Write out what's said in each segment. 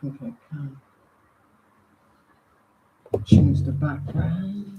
if I can change the background.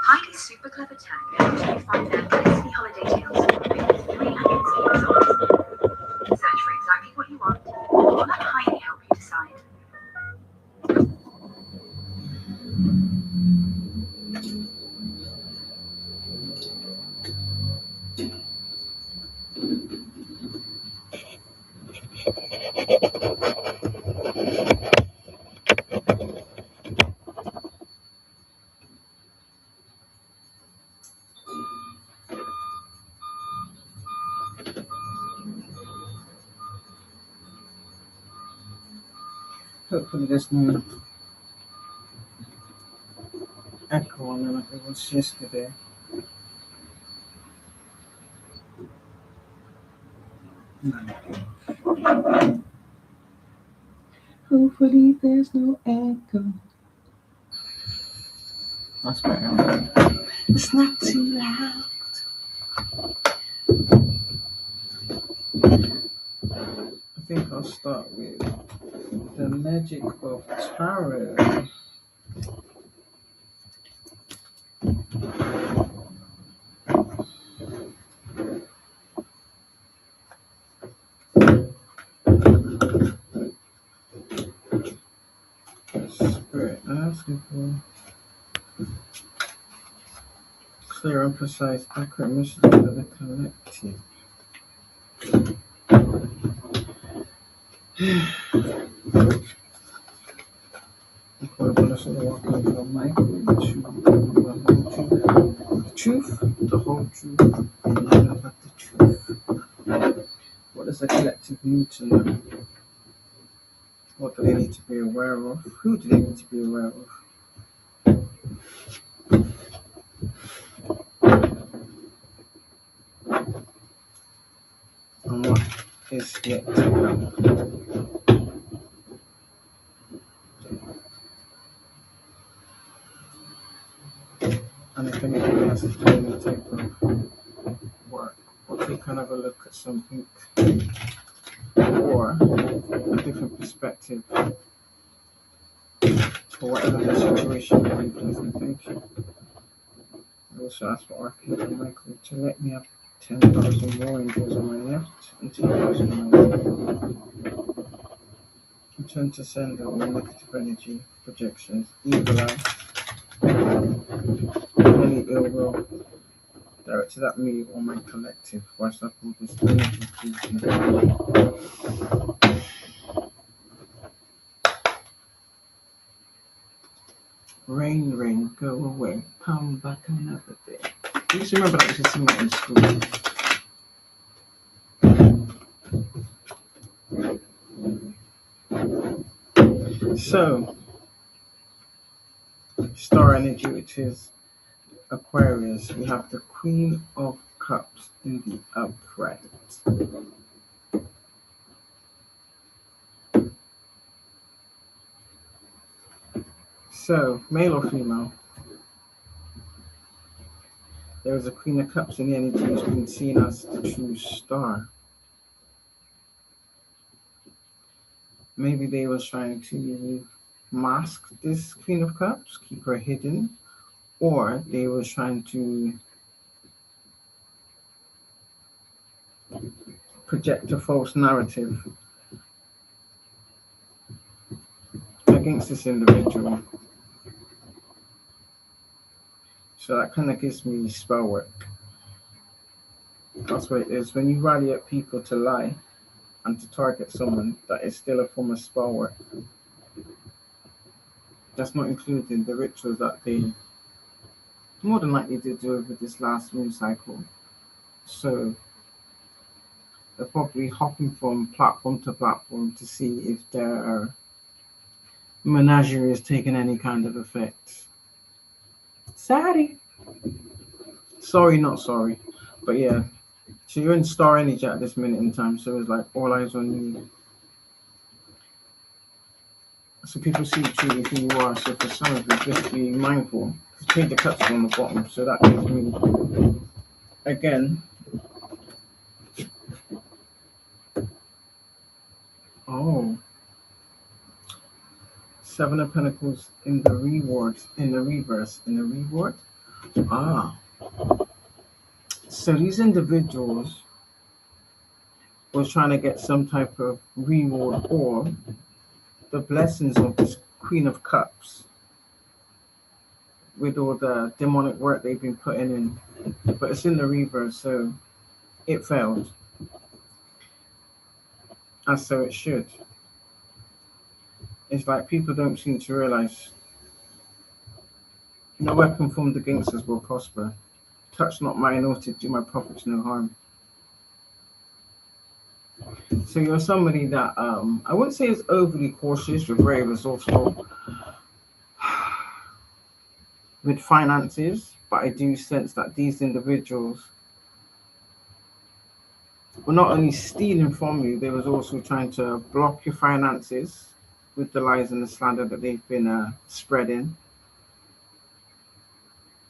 Heidi's super clever tech helps you find their Disney holiday deals from over 300 stores. Search for exactly what you want, or let Heidi help you decide. Hopefully there's no echo on it like it was yesterday. No. Hopefully there's no echo. That's better. It's not too loud. I think I'll start with the magic of tarot. Spirit, asking for clear and precise, accurate messages for the collective. The truth, the whole truth, and none but the truth. What does the collective need to know? What do they need to be aware of? Who do they need to be aware of? And what is yet to come? And if anybody has to do any type of work, or take kind of a look at something, or a different perspective, for whatever the situation may be, please and thank you. I also ask for Archangel Michael to let me have 10,000 more angels on my left and 10,000 on my right. In turn to send out all negative energy, projections, evil eye, any ill will directed at me or my collective, whilst I hold this energy fusion. Rain, rain, go away, come back another day. I used to remember that we used to sing that in school. So, star energy, which is Aquarius, we have the Queen of Cups in the upright. So, male or female? There is a Queen of Cups in the energy who's been seen as the true star. Maybe they were trying to mask this Queen of Cups, keep her hidden, or they were trying to project a false narrative against this individual. So that kind of gives me spell work. That's what it is. When you rally up people to lie and to target someone, that is still a form of spell work. That's not including the rituals that they more than likely did do over this last moon cycle. So they're probably hopping from platform to platform to see if their menagerie is taking any kind of effect. Sorry, not sorry. But yeah, so you're in star energy at this minute in time. So it's like all eyes on you. So people see truly who you are. So for some of you, just be mindful. Take the cups on the bottom. So that gives me, again, oh, Seven of Pentacles in the reward, in the reverse, in the reward. Ah. So these individuals were trying to get some type of reward or the blessings of this Queen of Cups with all the demonic work they've been putting in. But it's in the reverse, so it failed. And so it should. It's like people don't seem to realize no weapon formed against us will prosper. Touch not mine, nor to do my prophets no harm. So you're somebody that I wouldn't say is overly cautious. You're very resourceful with finances, but I do sense that these individuals were not only stealing from you, they was also trying to block your finances with the lies and the slander that they've been spreading.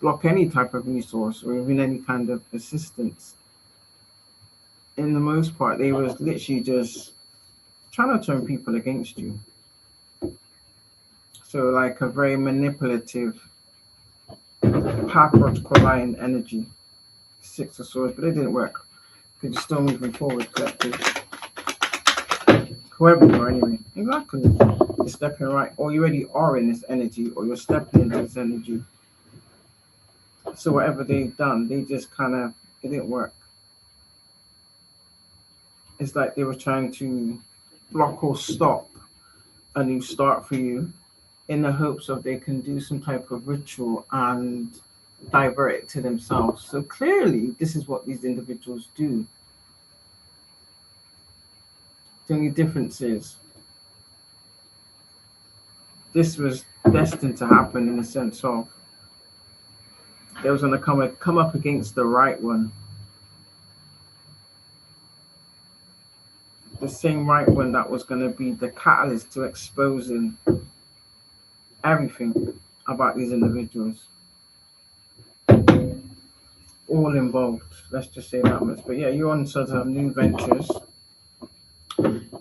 Block any type of resource or even any kind of assistance. In the most part, they was literally just trying to turn people against you. So like a very manipulative, pathological lying energy. Six of Swords, but it didn't work. Because you're still moving forward, collective. Whoever you are anyway. Exactly. You're stepping right, or you already are in this energy, or you're stepping into this energy. So whatever they've done, they just kind of, it didn't work. It's like they were trying to block or stop a new start for you in the hopes of they can do some type of ritual and divert it to themselves. So clearly, this is what these individuals do. The only difference is this was destined to happen in the sense of they was going to come up against the right one. The same right one that was going to be the catalyst to exposing everything about these individuals. All involved, let's just say that much. But yeah, you're on sort of new ventures.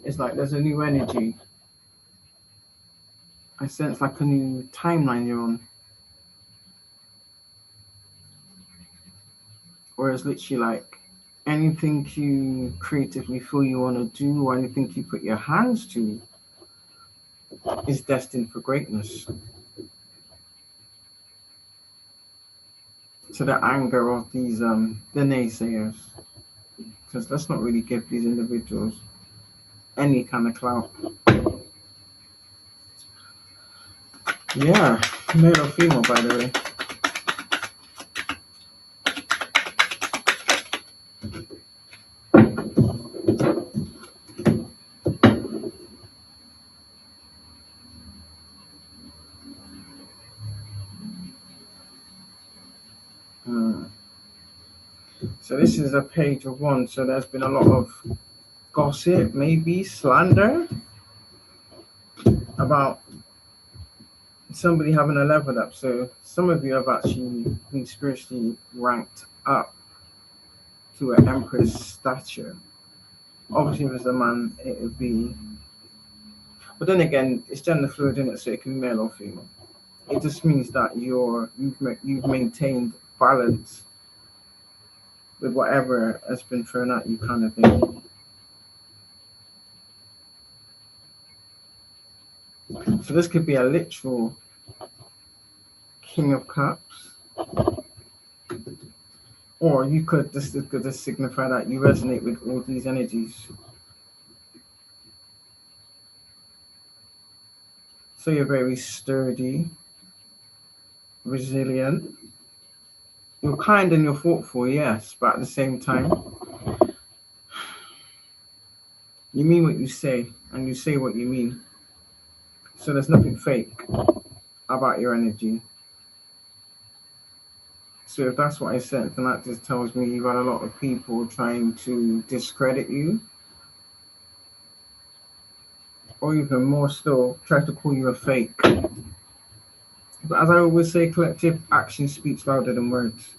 It's like there's a new energy. I sense like a new timeline you're on. Whereas literally like anything you creatively feel you want to do or anything you put your hands to is destined for greatness. To the anger of these the naysayers. Because let's not really give these individuals any kind of clout. Yeah, male or female, by the way. So this is a page of one. So there's been a lot of gossip, maybe slander about somebody having a level up. So some of you have actually been spiritually ranked up to an empress stature. Obviously, if it's a man, it would be. But then again, it's gender fluid in it, so it can be male or female. It just means that you've maintained balance with whatever has been thrown at you, kind of thing. So this could be a literal King of Cups, or you could this could just signify that you resonate with all these energies. So you're very sturdy, resilient. You're kind and you're thoughtful, yes, but at the same time, you mean what you say, and you say what you mean. So there's nothing fake about your energy. So if that's what I said, then that just tells me you've got a lot of people trying to discredit you, or even more still, try to call you a fake. But as I always say, collective action speaks louder than words.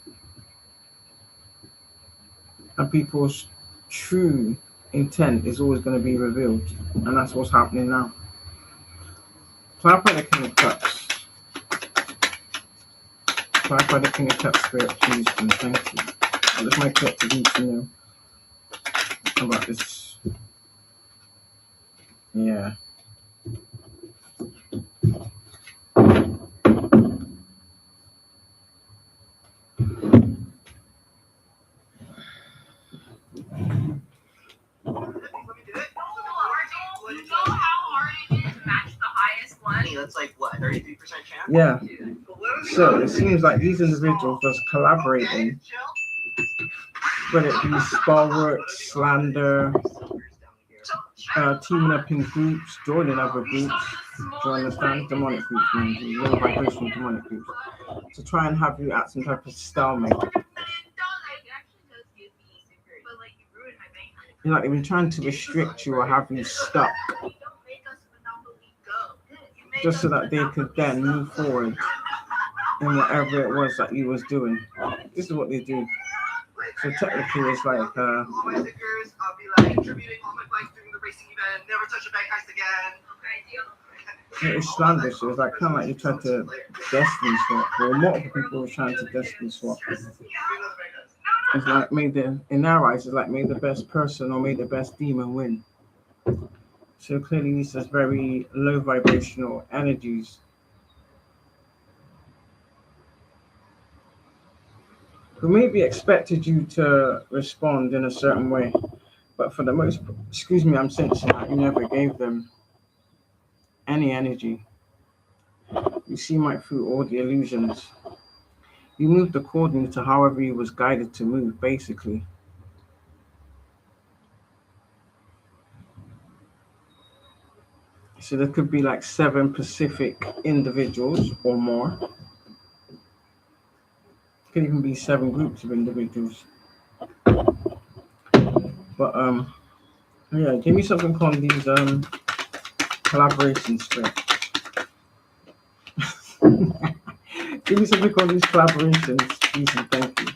And people's true intent is always going to be revealed. And that's what's happening now. Clarify the King of Cups. Clarify the King of Cups, Spirit, please, and thank you. What does my collective need to know about this? Yeah. That's like what, 33% chance? Yeah. So it seems like these individuals just collaborating, whether it be spell work, slander, teaming up in groups, joining other groups. Do you understand? Demonic groups, man. Low vibrational demonic groups. To try and have you at some type of stalemate. Like they've been trying to restrict you or have you stuck, just so that they could then move forward in whatever it was that you was doing. This is what they do. So technically, it's like it's slander. So it's like kind of like you tried to destiny swap, or multiple people were trying to destiny swap. It's like in our eyes, it's like made the best person or made the best demon win. So clearly, this is very low vibrational energies. Who maybe expected you to respond in a certain way, but for the most, excuse me, I'm sensing that you never gave them any energy. You seem right through all the illusions. You moved according to however you was guided to move, basically. So there could be like 7 Pacific individuals or more. Could even be 7 groups of individuals. But yeah, give me something on these collaborations, Spirit. Give me something on these collaborations, please and thank you.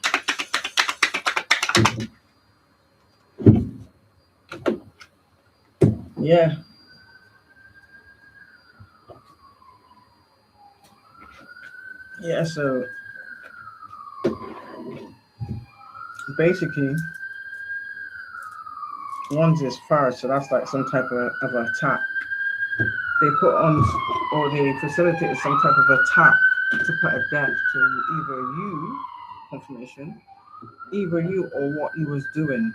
Yeah. Yeah, so basically one's is fire, so that's like some type of attack. They put on or they facilitated some type of attack to put a death to either you, confirmation, either you or what you was doing.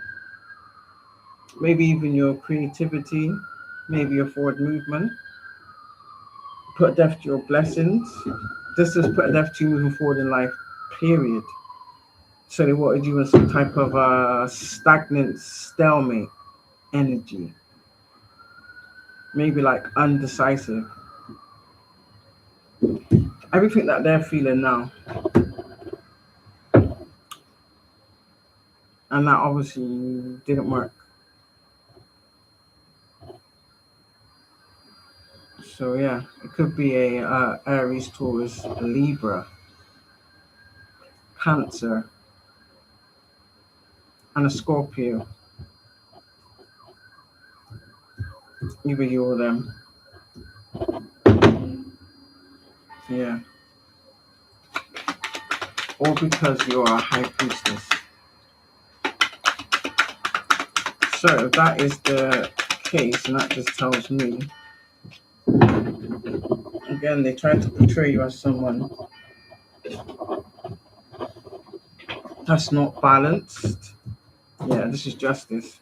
Maybe even your creativity, maybe your forward movement. Put a death to your blessings. This is put a death to you moving forward in life, period. So they wanted you in some type of stagnant stalemate energy. Maybe like undecisive. Everything that they're feeling now. And that obviously didn't work. So yeah, it could be a Aries, Taurus, Libra, Cancer, and a Scorpio. Either you or them. Yeah. Or because you are a high priestess. So if that is the case, and that just tells me, again, they try to portray you as someone that's not balanced. Yeah, this is justice.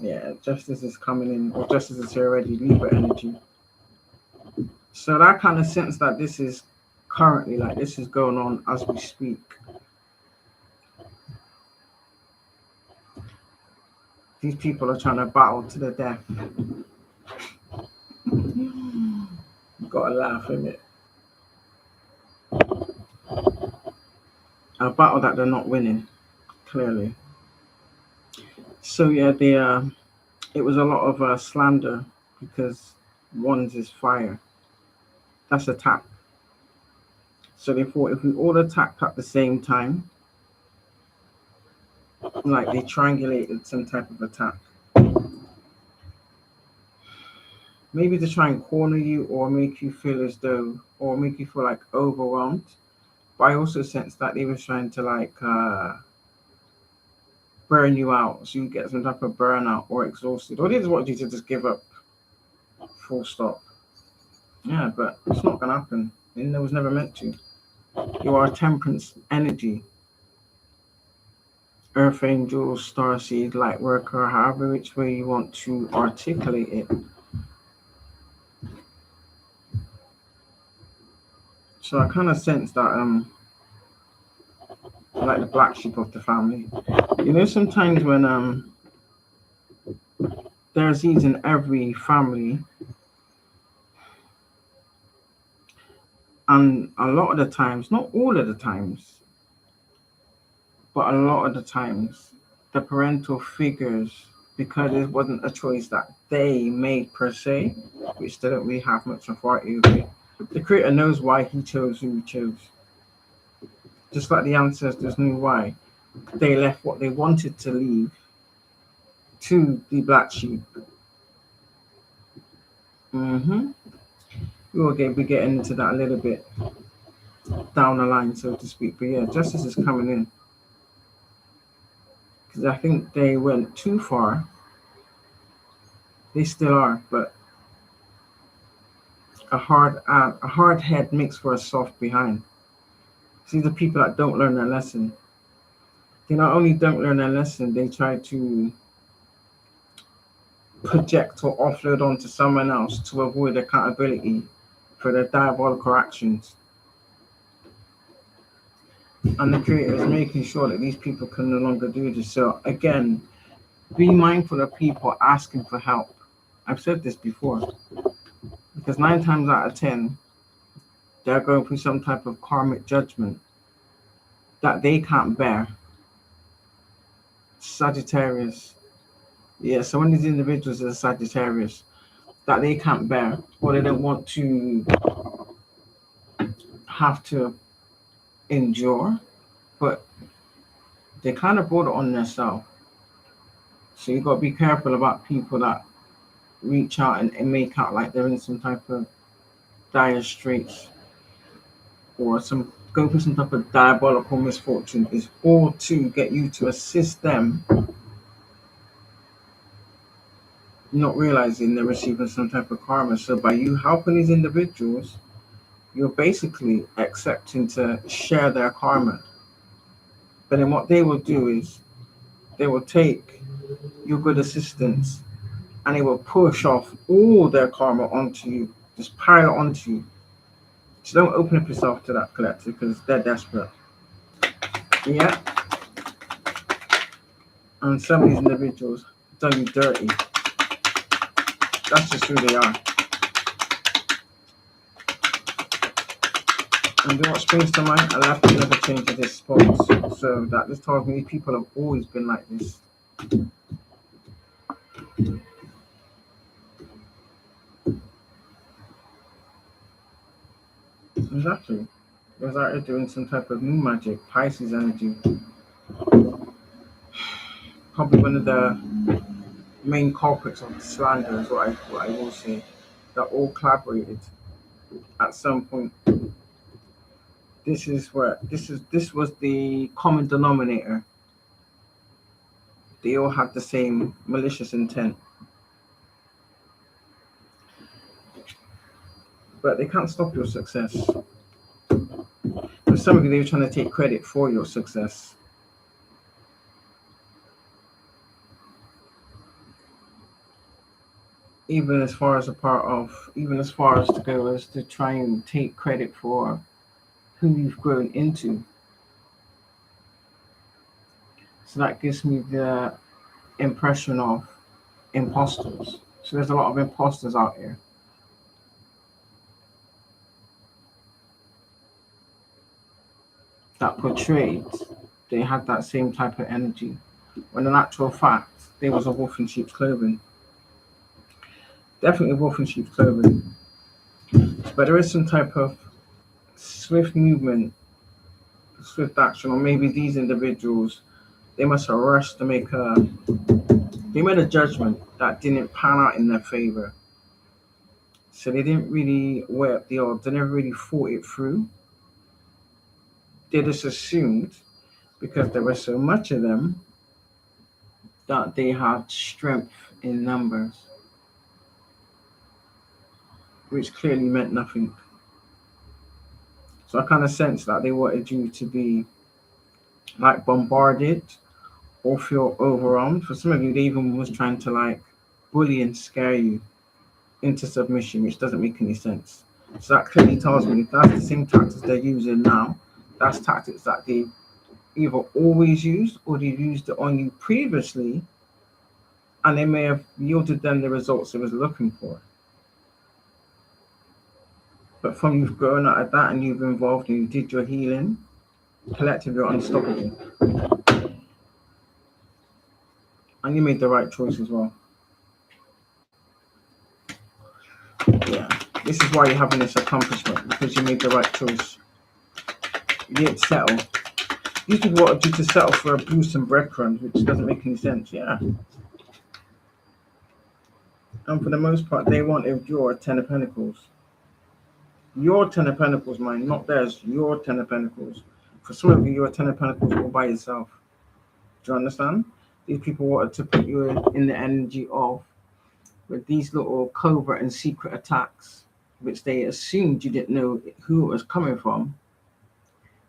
Yeah, justice is coming in, or justice is here already, Libra energy. So that kind of sense that this is currently, like this is going on as we speak. These people are trying to battle to the death. You gotta laugh, innit? A battle that they're not winning, clearly. So yeah, it was a lot of slander because one's is fire. That's attack. So they thought if we all attacked at the same time, like they triangulated some type of attack. Maybe to try and corner you or make you feel as though, or make you feel like overwhelmed. But I also sense that they were trying to like burn you out, so you get some type of burnout or exhausted. Or they just want you to just give up, full stop. Yeah, but it's not gonna happen. And it was never meant to. You are temperance energy. Earth angel, starseed, light worker, however which way you want to articulate it. So I kind of sense that like the black sheep of the family. You know, sometimes when there's these in every family, and a lot of the times, not all of the times, but a lot of the times, the parental figures, because it wasn't a choice that they made per se, which they don't really have much authority over. The creator knows why he chose who he chose. Just like the ancestors knew why they left what they wanted to leave to the black sheep. We will be getting into that a little bit down the line, so to speak. But yeah, justice is coming in. Because I think they went too far. They still are, but a hard head makes for a soft behind. See, the people that don't learn their lesson, they not only don't learn their lesson, they try to project or offload onto someone else to avoid accountability for their diabolical actions. And the creator is making sure that these people can no longer do this. So again, be mindful of people asking for help. I've said this before. Because 9 times out of 10, they're going through some type of karmic judgment that they can't bear. Sagittarius. Yeah, so when these individuals are Sagittarius, that they can't bear, or they don't want to have to endure, but they kind of brought it on themselves. So you got to be careful about people that reach out and make out like they're in some type of dire straits or some go through some type of diabolical misfortune. Is all to get you to assist them, not realizing they're receiving some type of karma. So by you helping these individuals, you're basically accepting to share their karma. But then what they will do is they will take your good assistance and they will push off all their karma onto you, just pile it onto you. So don't open up yourself to that collective because they're desperate. Yeah. And some of these individuals done you dirty. That's just who they are. And what springs to mind, I left to never change this spot. So that just tells me people have always been like this. Exactly. It was out doing some type of moon magic, Pisces energy. Probably one of the main culprits of the slander is what I will say. That all collaborated at some point. This was the common denominator. They all had the same malicious intent, but they can't stop your success. For some of you, they were trying to take credit for your success. Even as far as to go as to try and take credit for who you've grown into. So that gives me the impression of imposters. So there's a lot of imposters out here. That portrayed they had that same type of energy, when in actual fact they was a wolf in sheep's clothing. Definitely a wolf in sheep's clothing. But there is some type of swift movement, swift action, or maybe these individuals, they must have rushed to they made a judgment that didn't pan out in their favor. So they didn't really weigh up the odds. They never really thought it through. They just assumed because there was so much of them that they had strength in numbers, which clearly meant nothing. So I kind of sense that they wanted you to be like bombarded or feel overwhelmed. For some of you, they even was trying to like bully and scare you into submission, which doesn't make any sense. So that clearly tells me if that's the same tactics they're using now, that's tactics that they either always used or they used it on you previously, and they may have yielded them the results they was looking for. But from you've grown out of that and you've involved and you did your healing, collectively you're unstoppable. And you made the right choice as well. Yeah. This is why you're having this accomplishment, because you made the right choice. You didn't settle. These people wanted you to settle for abuse and breadcrumbs, which doesn't make any sense. Yeah. And for the most part, they wanted your Ten of Pentacles. Your Ten of Pentacles, mine, not theirs. Your Ten of Pentacles. For some of you, your Ten of Pentacles all by yourself. Do you understand? These people wanted to put you in the energy of with these little covert and secret attacks, which they assumed you didn't know who it was coming from.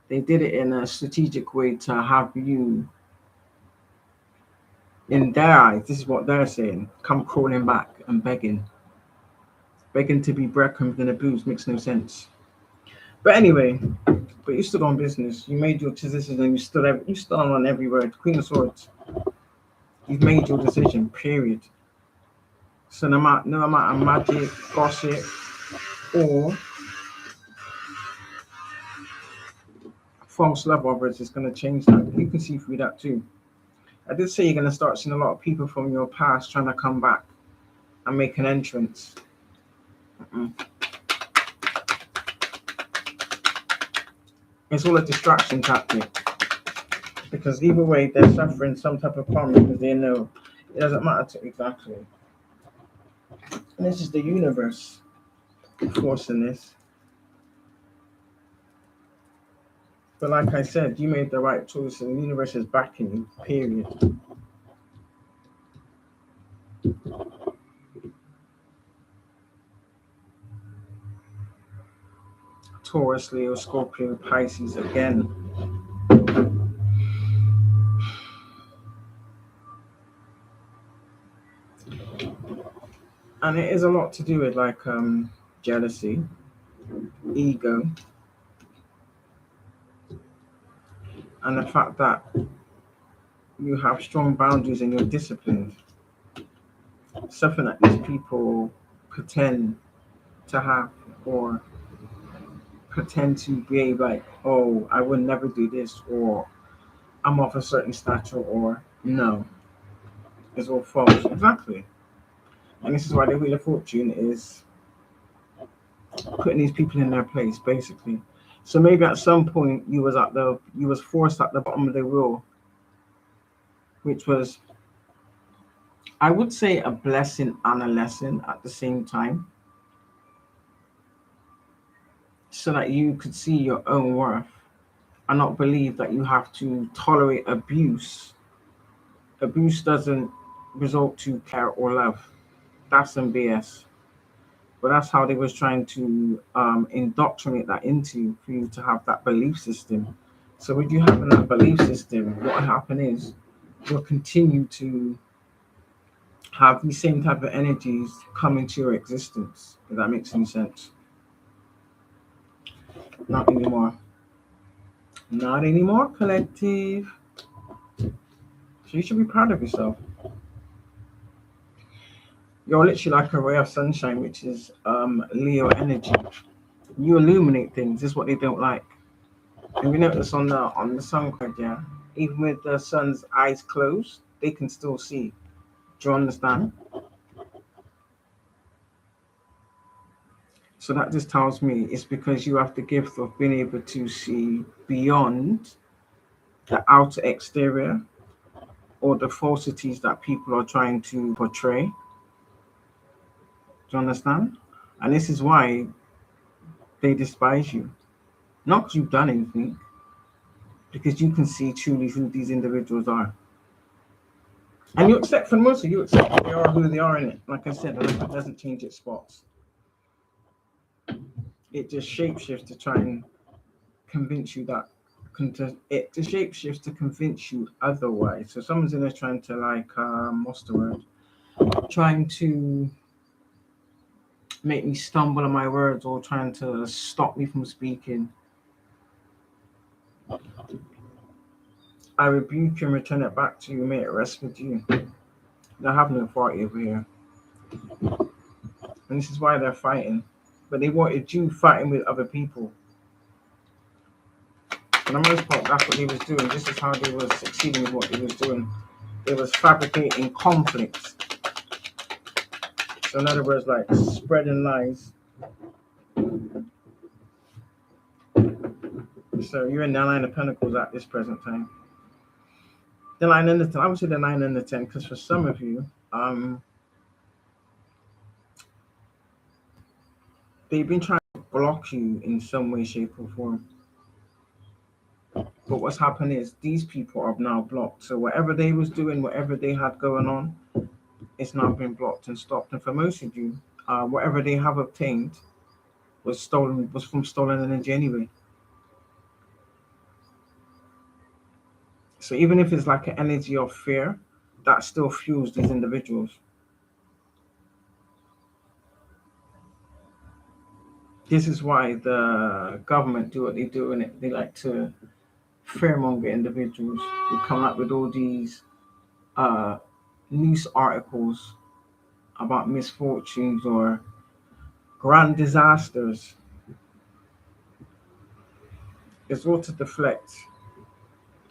They did it in a strategic way to have you, in their eyes, this is what they're saying, come crawling back and begging. Begging to be breadcrumbs and abused makes no sense. But anyway, but you stood on business. You made your decision and you stood on every word. Queen of Swords. You've made your decision, period. So no amount of magic, gossip, or false love of it is going to change that. You can see through that too. I did say you're going to start seeing a lot of people from your past trying to come back and make an entrance. It's all a distraction tactic. Because either way, they're suffering some type of karma because they know it doesn't matter to exactly. And this is the universe forcing this. But like I said, you made the right choice and the universe is backing you, period. Taurus, Leo, Scorpio, Pisces again. And it is a lot to do with like jealousy, ego, and the fact that you have strong boundaries and you're disciplined. Something that these people pretend to have or pretend to behave like, oh, I would never do this, or I'm of a certain stature, or no. It's all false. Exactly. And this is why the Wheel of Fortune is putting these people in their place, basically. So maybe at some point you was forced at the bottom of the wheel, which was, I would say, a blessing and a lesson at the same time, so that you could see your own worth and not believe that you have to tolerate abuse. Abuse doesn't result to care or love. That's some BS. But that's how they was trying to indoctrinate that into for you to have that belief system. So with you having that belief system, what will happen is you'll continue to have these same type of energies come into your existence. If that makes any sense. Not anymore. Not anymore, collective. So you should be proud of yourself. You're literally like a ray of sunshine, which is Leo energy. You illuminate things. This is what they don't like. And we notice on the sun card, yeah, even with the sun's eyes closed, they can still see. Do you understand? So that just tells me it's because you have the gift of being able to see beyond the outer exterior or the falsities that people are trying to portray. Do you understand? And this is why they despise you. Not because you've done anything, because you can see truly who these individuals are. And you accept, for most of you, accept that they are who they are in it. Like I said, it doesn't change its spots. It just shapeshifts to try and convince you that it just shapeshifts to convince you otherwise. So someone's in there trying to what's the word? Trying to make me stumble on my words or trying to stop me from speaking. I rebuke you and return it back to you. May it rest with you. They have no authority over here. And this is why they're fighting. But they wanted you fighting with other people. For the most part, that's what they was doing. This is how they was succeeding with what they was doing. They was fabricating conflicts. So in other words, like spreading lies. So you're in the 9 of Pentacles at this present time. The 9 and the 10. I would say the 9 and the 10, because for some of you, they've been trying to block you in some way, shape, or form. But what's happened is these people are now blocked. So whatever they was doing, whatever they had going on, it's now been blocked and stopped. And for most of you, whatever they have obtained was from stolen energy anyway. So even if it's like an energy of fear, that still fuels these individuals. This is why the government do what they do, and they like to fearmonger individuals. They come up with all these news articles about misfortunes or grand disasters. It's all to deflect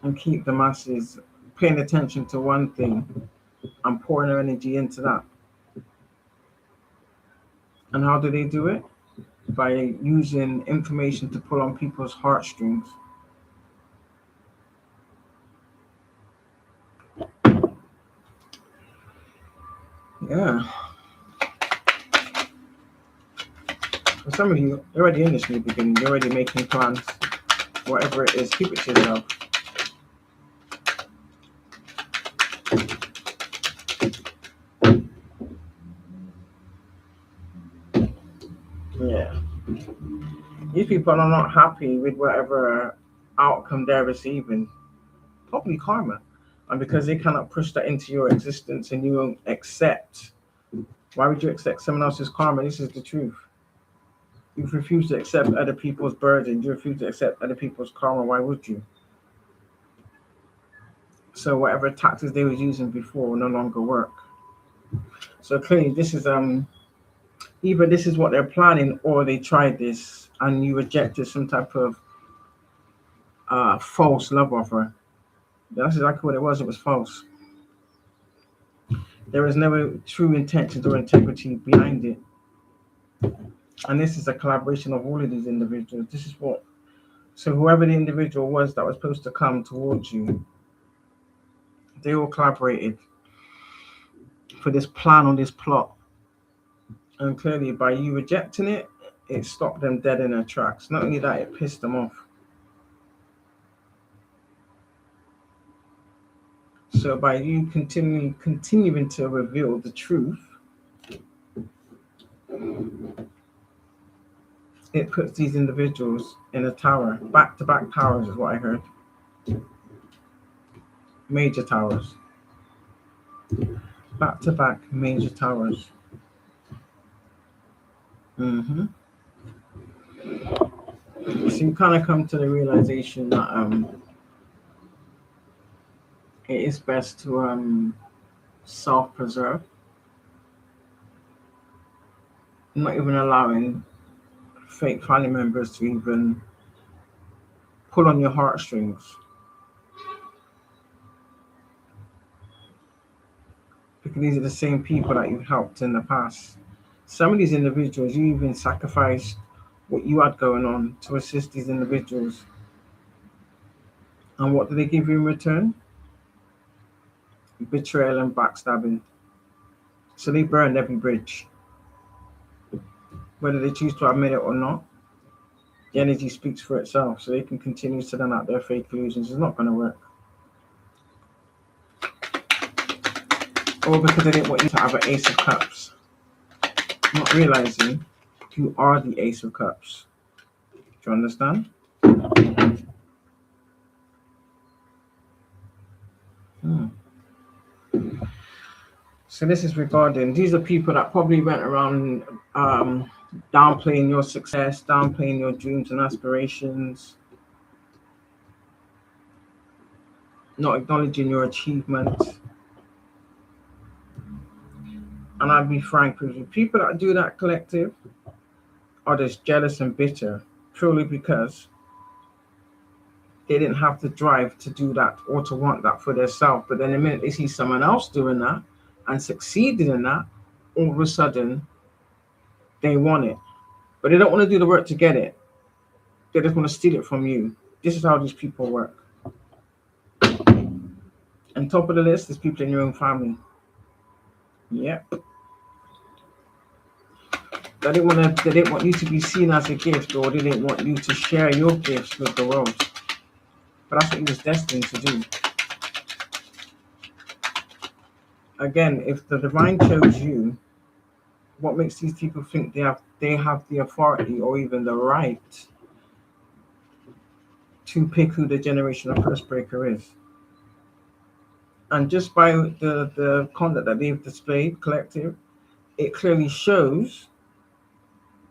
and keep the masses paying attention to one thing and pouring their energy into that. And how do they do it? By using information to pull on people's heartstrings. Yeah. For some of you, you're already in this new beginning. You're already making plans. Whatever it is, keep it to yourself. Yeah. These people are not happy with whatever outcome they're receiving. Probably karma. And because they cannot push that into your existence and you won't accept. Why would you accept someone else's karma? This is the truth. You refuse to accept other people's burdens. You refuse to accept other people's karma. Why would you? So whatever tactics they were using before will no longer work. So clearly this is either this is what they're planning or they tried this and you rejected some type of false love offer. That's exactly what it was. It was false. There was no true intentions or integrity behind it. And this is a collaboration of all of these individuals. This is what, so whoever the individual was that was supposed to come towards you, they all collaborated for this plan or this plot. And clearly, by you rejecting it, it stopped them dead in their tracks. Not only that, it pissed them off. So by you continuing to reveal the truth, it puts these individuals in a tower. Back-to-back towers is what I heard. Major towers. Back-to-back major towers. So you kind of come to the realization that it is best to self-preserve, not even allowing fake family members to even pull on your heartstrings, because these are the same people that you've helped in the past. Some of these individuals, you even sacrificed what you had going on to assist these individuals. And what do they give you in return? Betrayal and backstabbing. So they burned every bridge. Whether they choose to admit it or not, the energy speaks for itself. So they can continue to send out their fake illusions. It's not going to work. Or because they didn't want you to have an Ace of Cups. Not realizing you are the Ace of Cups. Do you understand? So this is regarding, these are people that probably went around downplaying your success, downplaying your dreams and aspirations, not acknowledging your achievements. And I'll be frank with you, people that do that, collective, are just jealous and bitter purely because they didn't have the drive to do that or to want that for themselves. But then the minute they see someone else doing that and succeeded in that, all of a sudden they want it. But they don't want to do the work to get it. They just want to steal it from you. This is how these people work. And top of the list is people in your own family. Yep. They didn't want you to be seen as a gift, or they didn't want you to share your gifts with the world. But that's what he was destined to do. Again, if the divine chose you, what makes these people think they have the authority or even the right to pick who the generational curse breaker is? And just by the conduct that they've displayed, collective, it clearly shows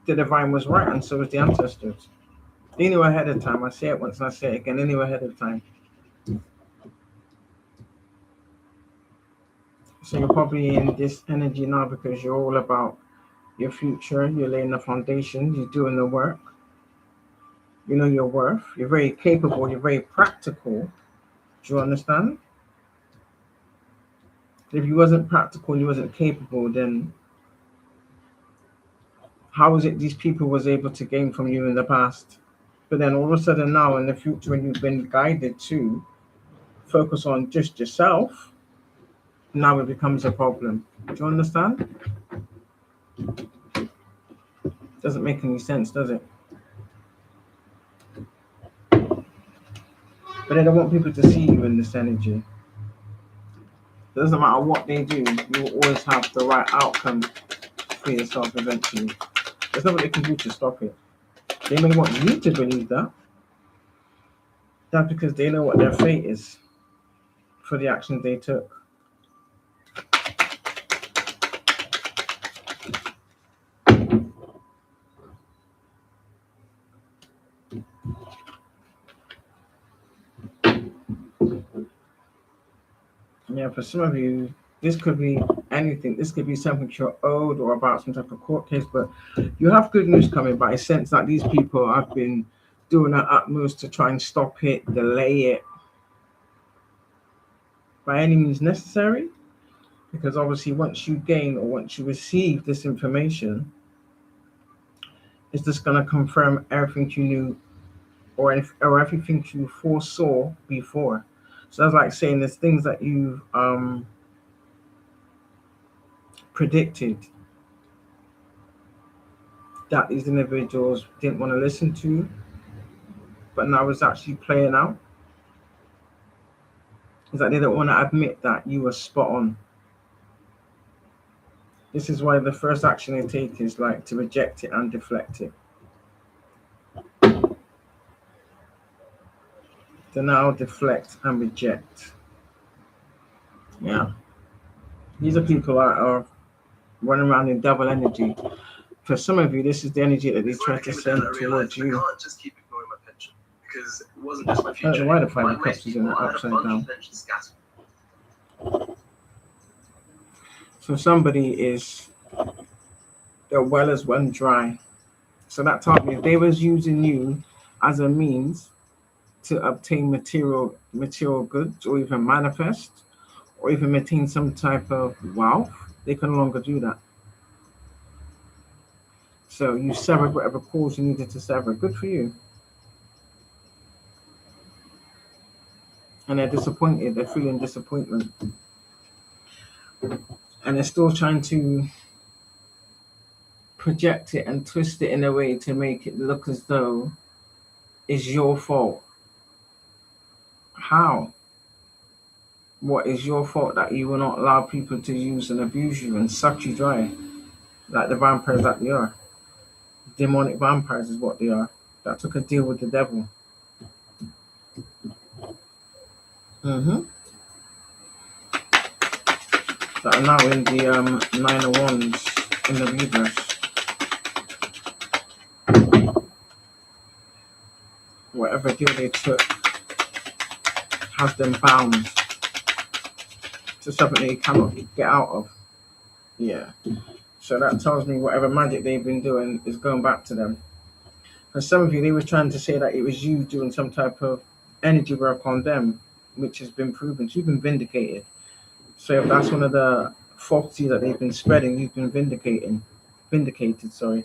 the divine was right, and so was the ancestors. They knew ahead of time. I say it once and I say it again. They knew ahead of time. So you're probably in this energy now because you're all about your future. You're laying the foundation. You're doing the work. You know your worth. You're very capable. You're very practical. Do you understand? If you wasn't practical, you wasn't capable, then how is it these people was able to gain from you in the past? But then all of a sudden now in the future, when you've been guided to focus on just yourself, now it becomes a problem. Do you understand? Doesn't make any sense, does it? But they don't want people to see you in this energy. It doesn't matter what they do, you will always have the right outcome for yourself eventually. There's nothing they can do to stop it. They may want you to believe that. That's because they know what their fate is for the actions they took. Yeah, for some of you, this could be anything. This could be something you're owed or about some type of court case, but you have good news coming. But I sense that these people have been doing their utmost to try and stop it, delay it by any means necessary. Because obviously once you gain or once you receive this information, It's just going to confirm everything you knew or everything you foresaw before. So that's like saying there's things that you've predicted that these individuals didn't want to listen to, but now it's actually playing out. It's like they don't want to admit that you were spot on. This is why the first action they take is like to reject it and deflect it. To now deflect and reject. Yeah. These are people that are running around in double energy. For some of you, this is the energy that they try to send towards you. I can't just keep ignoring my pension because it wasn't just my I don't future. know why the Five of Cups is in the upside down. So somebody is, their well is run dry. So that taught me if they was using you as a means to obtain material goods or even manifest or even maintain some type of wealth, they can no longer do that. So you severed whatever cords you needed to sever. Good for you. And they're disappointed. They're feeling disappointment. And they're still trying to project it and twist it in a way to make it look as though it's your fault. How? What is your fault that you will not allow people to use and abuse you and suck you dry like the vampires that they are? Demonic vampires is what they are. That took a deal with the devil. That are now in the Nine of Wands in the reverse. Whatever deal they took has them bound to something they cannot get out of. Yeah. So that tells me whatever magic they've been doing is going back to them. For some of you, they were trying to say that it was you doing some type of energy work on them, which has been proven. So you've been vindicated. So if that's one of the falsities that they've been spreading, you've been vindicated. Sorry.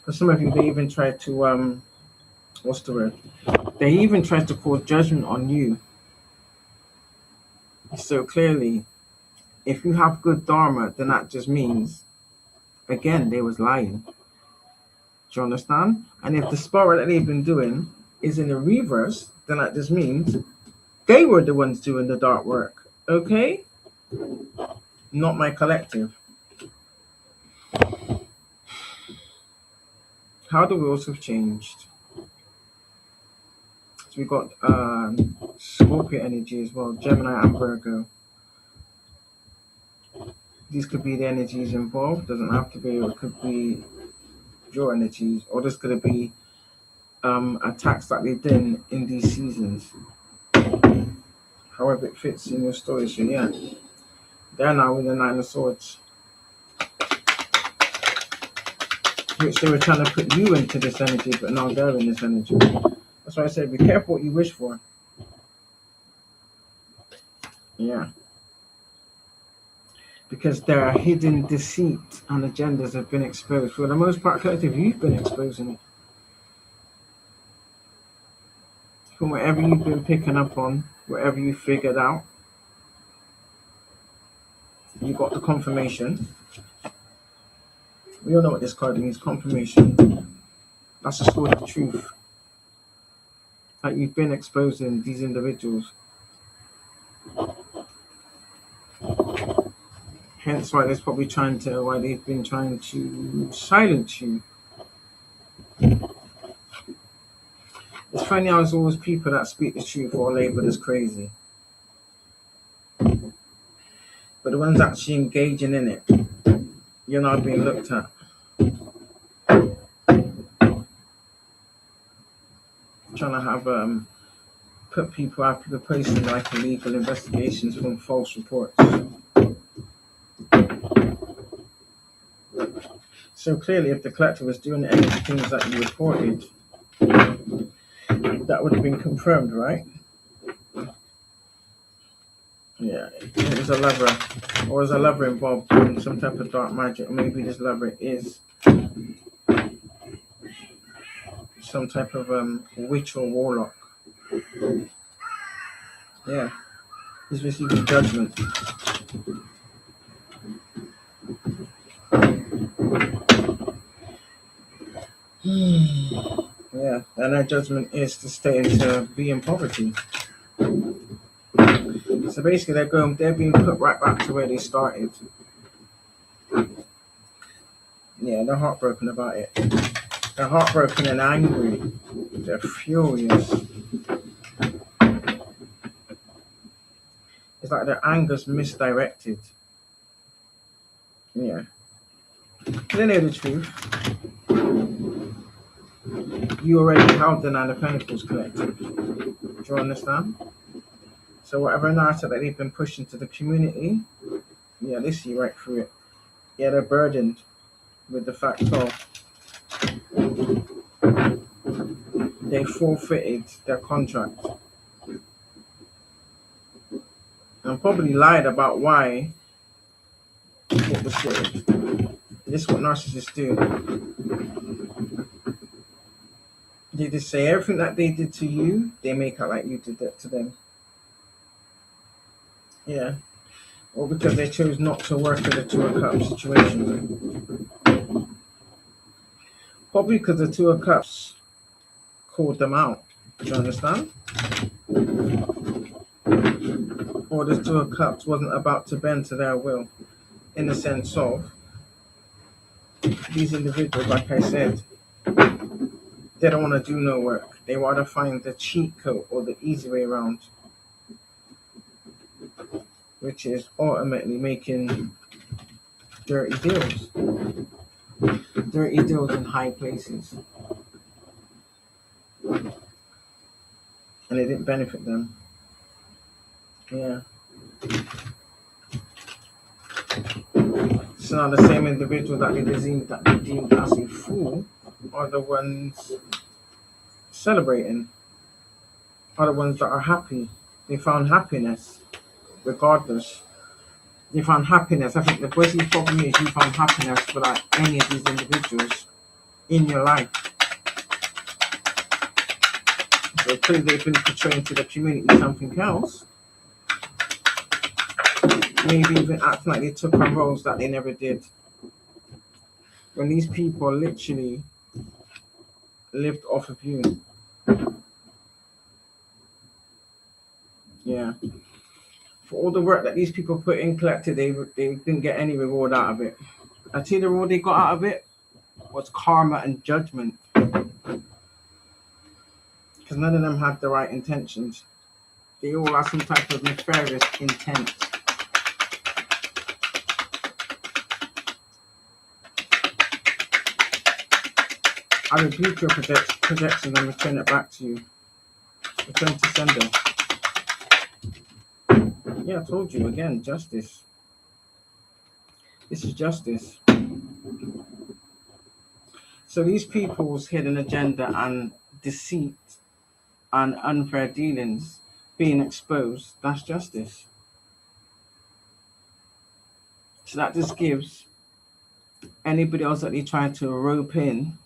For some of you, they even tried to what's the word? They even tried to cause judgment on you. So clearly, if you have good dharma, then that just means, again, they was lying. Do you understand? And if the spiral that they've been doing is in the reverse, then that just means they were the ones doing the dark work. Okay? Not my collective. How the wheels have changed. So we got Scorpio energy as well, Gemini and Virgo. These could be the energies involved. Doesn't have to be, or it could be your energies, or this could be attacks that they've done in these seasons. However it fits in your story. So yeah, they're now with the Nine of Swords, which they were trying to put you into this energy, but now they're in this energy. That's why I said be careful what you wish for. Yeah. Because their hidden deceit and agendas have been exposed. For the most part, collective, you've been exposing it. From whatever you've been picking up on, whatever you figured out, you got the confirmation. We all know what this card means, confirmation. That's the sword of truth. That you've been exposing these individuals. Hence why they've been trying to silence you. It's funny how it's always people that speak the truth or labeled as crazy. But the ones actually engaging in it, you're not being looked at. Trying to have put people out, people posting like illegal investigations from false reports. So clearly, if the collective was doing any of the things that you reported, that would have been confirmed, right? Yeah, it was a lover, or is a lover involved in some type of dark magic, or maybe this lover is some type of witch or warlock. Yeah, he's receiving judgment. Yeah, and that judgment is to stay and to be in poverty. So basically, they're being put right back to where they started. Yeah, they're heartbroken about it. They're heartbroken and angry. They're furious. It's like their anger's misdirected. Yeah. They know the truth. You already held the Nine of Pentacles collective. Do you understand? So whatever narrative that they've been pushing to the community, yeah, they see right through it. Yeah, they're burdened with the fact of they forfeited their contract and probably lied about why it was said. This is what narcissists do. They just say everything that they did to you, they make out like you did that to them. Yeah. Or because they chose not to work with the Two of Cups situation. Probably because the Two of Cups called them out. Do you understand? Or the Two of Cups wasn't about to bend to their will. In the sense of these individuals, like I said, they don't want to do no work. They want to find the cheat code or the easy way around, which is ultimately making dirty deals. Dirty deals in high places. And it didn't benefit them. Yeah. So now the same individual that they deemed as a fool are the ones celebrating, are the ones that are happy. They found happiness regardless. They found happiness. I think the biggest problem is you found happiness without any of these individuals in your life. So clearly they've been portraying to the community something else. Maybe even acting like they took on roles that they never did. When these people literally lived off of you. Yeah. For all the work that these people put in collected, they didn't get any reward out of it. I tell you the reward they got out of it was karma and judgment. Because none of them had the right intentions. They all had some type of nefarious intent. I rebuke your projection and return it back to you. Return to sender. Yeah, I told you again, justice. This is justice. So these people's hidden agenda and deceit and unfair dealings being exposed, that's justice. So that just gives anybody else that they try to rope in,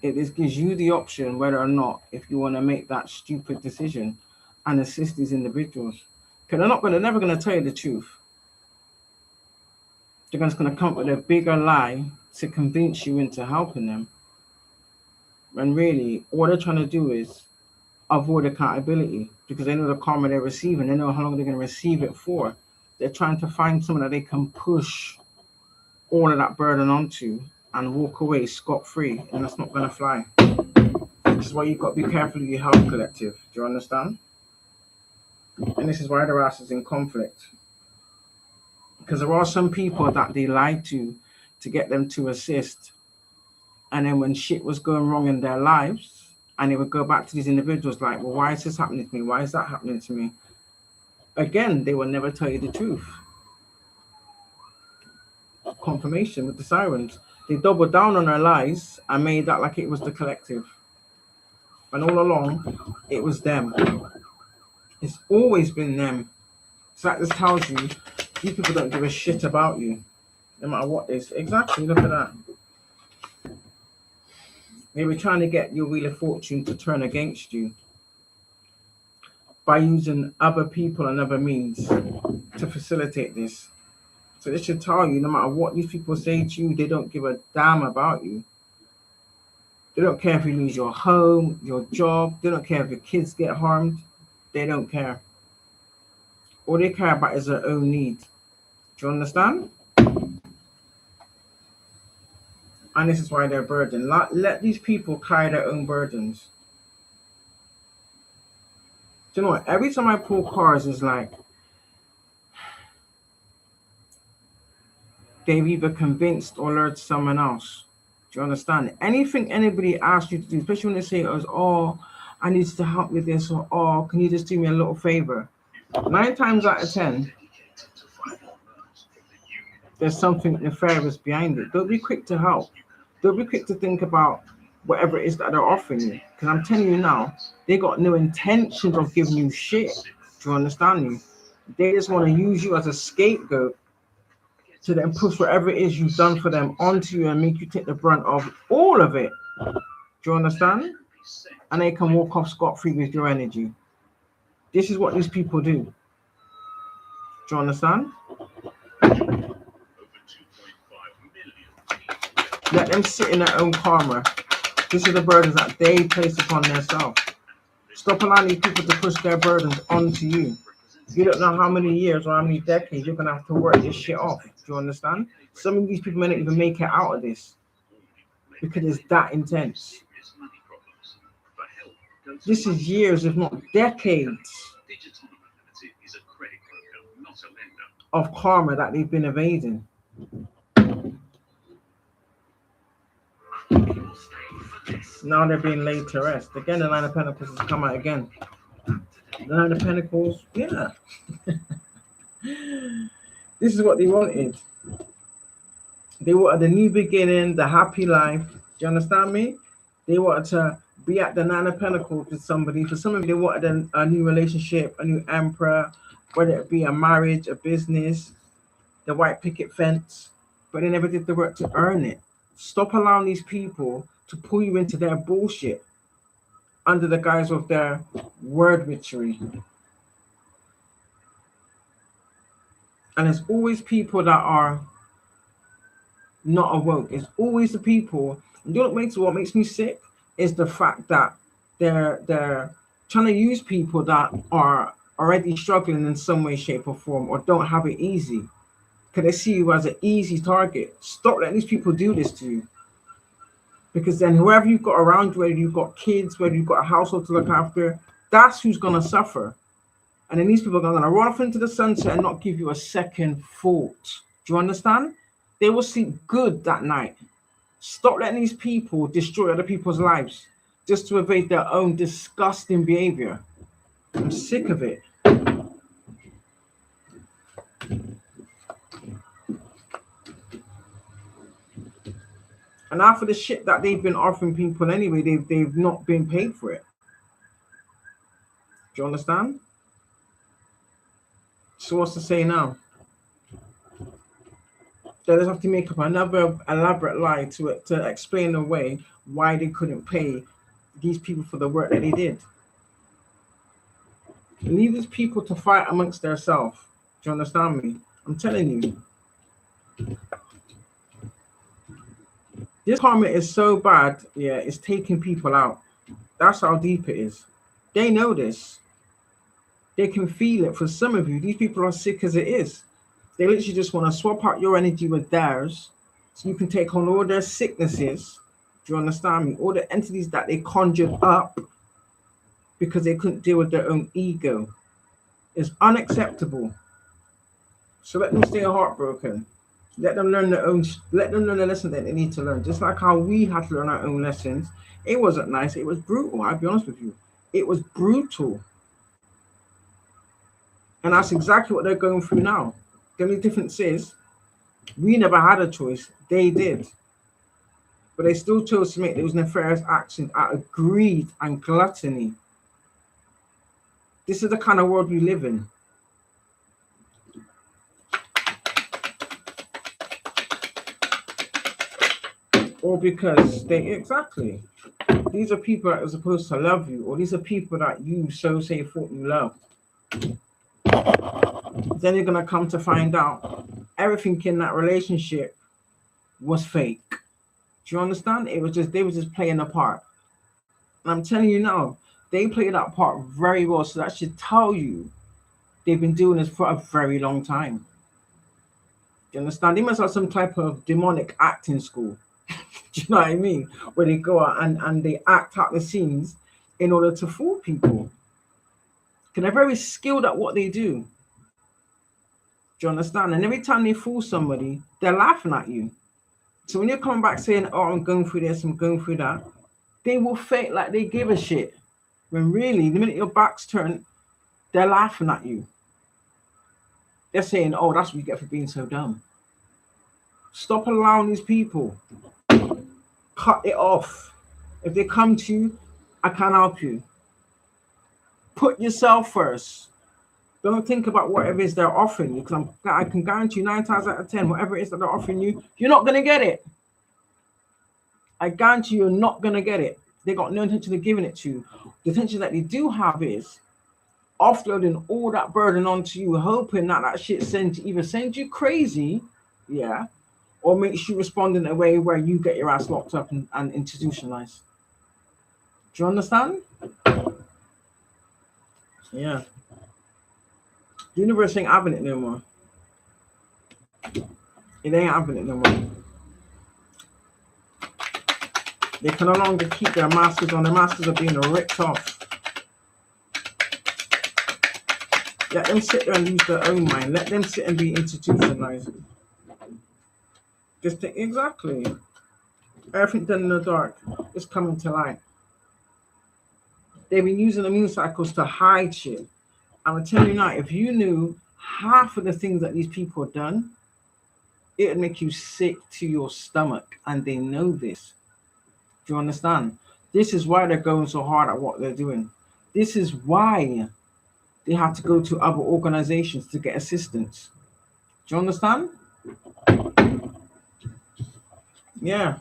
it just gives you the option whether or not if you want to make that stupid decision and assist these individuals. Because they're never going to tell you the truth. They're just going to come up with a bigger lie to convince you into helping them. When really, all they're trying to do is avoid accountability because they know the karma they're receiving. They know how long they're going to receive it for. They're trying to find someone that they can push all of that burden onto and walk away scot-free, and that's not going to fly. This is why you've got to be careful of your health collective. Do you understand? And this is why their ass is in conflict. Because there are some people that they lied to get them to assist. And then when shit was going wrong in their lives, and they would go back to these individuals like, well, why is this happening to me? Why is that happening to me? Again, they will never tell you the truth. Confirmation with the sirens. They doubled down on their lies and made that like it was the collective. And all along, it was them. It's always been them. So that just tells you, these people don't give a shit about you. No matter what they say. Exactly, look at that. They were trying to get your wheel of fortune to turn against you by using other people and other means to facilitate this. So this should tell you, no matter what these people say to you, they don't give a damn about you. They don't care if you lose your home, your job. They don't care if your kids get harmed. They don't care. All they care about is their own need. Do you understand? And this is why they're burdened. Let these people carry their own burdens. Do you know what? Every time I pull cards, it's like they've either convinced or lured someone else. Do you understand? Anything anybody asks you to do, especially when they say, "Oh, I need you to help with this," or "Oh, can you just do me a little favor?" 9 times out of 10, there's something nefarious behind it. Don't be quick to help. Don't be quick to think about whatever it is that they're offering you. Because I'm telling you now, they got no intentions of giving you shit. Do you understand me? They just want to use you as a scapegoat to then push whatever it is you've done for them onto you and make you take the brunt of all of it. Do you understand? And they can walk off scot-free with your energy. This is what these people do. Do you understand? Let them sit in their own karma. This is the burdens that they place upon themselves. Stop allowing these people to push their burdens onto you. You don't know how many years or how many decades you're going to have to work this shit off. Do you understand? Some of these people may not even make it out of this because it's that intense. This is years, if not decades, of karma that they've been evading. Now they're being laid to rest. Again, the Nine of Pentacles has come out again. The Nine of Pentacles, yeah. This is what they wanted. They wanted a new beginning, the happy life. Do you understand me? They wanted to be at the Nine of Pentacles with somebody. For some of you, they wanted a new relationship, a new emperor, whether it be a marriage, a business, the white picket fence, but they never did the work to earn it. Stop allowing these people to pull you into their bullshit under the guise of their word witchery. And it's always people that are not awoke. It's always the people. You know what makes me sick is the fact that they're trying to use people that are already struggling in some way, shape, or form, or don't have it easy. Because they see you as an easy target. Stop letting these people do this to you. Because then whoever you've got around you, whether you've got kids, whether you've got a household to look after, that's who's going to suffer. And then these people are going to run off into the sunset and not give you a second thought. Do you understand? They will sleep good that night. Stop letting these people destroy other people's lives just to evade their own disgusting behavior. I'm sick of it. And after the shit that they've been offering people anyway, they've not been paid for it. Do you understand? So what's to say now? They just have to make up another elaborate lie to explain away why they couldn't pay these people for the work that they did. Leave these people to fight amongst themselves. Do you understand me? I'm telling you. This karma is so bad, yeah, it's taking people out. That's how deep it is. They know this. They can feel it. For some of you, these people are sick as it is. They literally just want to swap out your energy with theirs so you can take on all their sicknesses. Do you understand me? All the entities that they conjured up because they couldn't deal with their own ego. It's unacceptable. So let them stay heartbroken. Let them learn the lesson that they need to learn. Just like how we had to learn our own lessons. It wasn't nice. It was brutal. I'll be honest with you. It was brutal. And that's exactly what they're going through now. The only difference is we never had a choice. They did. But they still chose to make those nefarious actions out of greed and gluttony. This is the kind of world we live in. All because these are people that are supposed to love you, or these are people that you thought you loved. Then you're gonna come to find out everything in that relationship was fake. Do you understand? They were just playing a part. And I'm telling you now, they played that part very well. So that should tell you they've been doing this for a very long time. Do you understand? They must have some type of demonic acting school. Do you know what I mean? Where they go out and they act out the scenes in order to fool people. Because they're very skilled at what they do. Do you understand? And every time they fool somebody, they're laughing at you. So when you're coming back saying, oh, I'm going through this, I'm going through that, they will fake like they give a shit. When really, the minute your back's turned, they're laughing at you. They're saying, oh, that's what you get for being so dumb. Stop allowing these people. Cut it off. If they come to you, I can't help you. Put yourself first. Don't think about whatever it is they're offering you, because I can guarantee you 9 times out of 10, whatever it is that they're offering you, you're not going to get it. I guarantee you're not going to get it. They got no intention of giving it to you. The intention that they do have is offloading all that burden onto you, hoping that shit either sends you crazy, yeah, or makes you respond in a way where you get your ass locked up and institutionalized. Do you understand? Yeah. The universe ain't having it no more. It ain't having it no more. They can no longer keep their masters on. Their masters are being ripped off. Let them sit there and use their own mind. Let them sit and be institutionalized. Just think, exactly. Everything done in the dark is coming to light. They've been using the moon cycles to hide shit. I'm telling you now, if you knew half of the things that these people have done, it would make you sick to your stomach. And they know this. Do you understand? This is why they're going so hard at what they're doing. This is why they have to go to other organizations to get assistance. Do you understand? Yeah.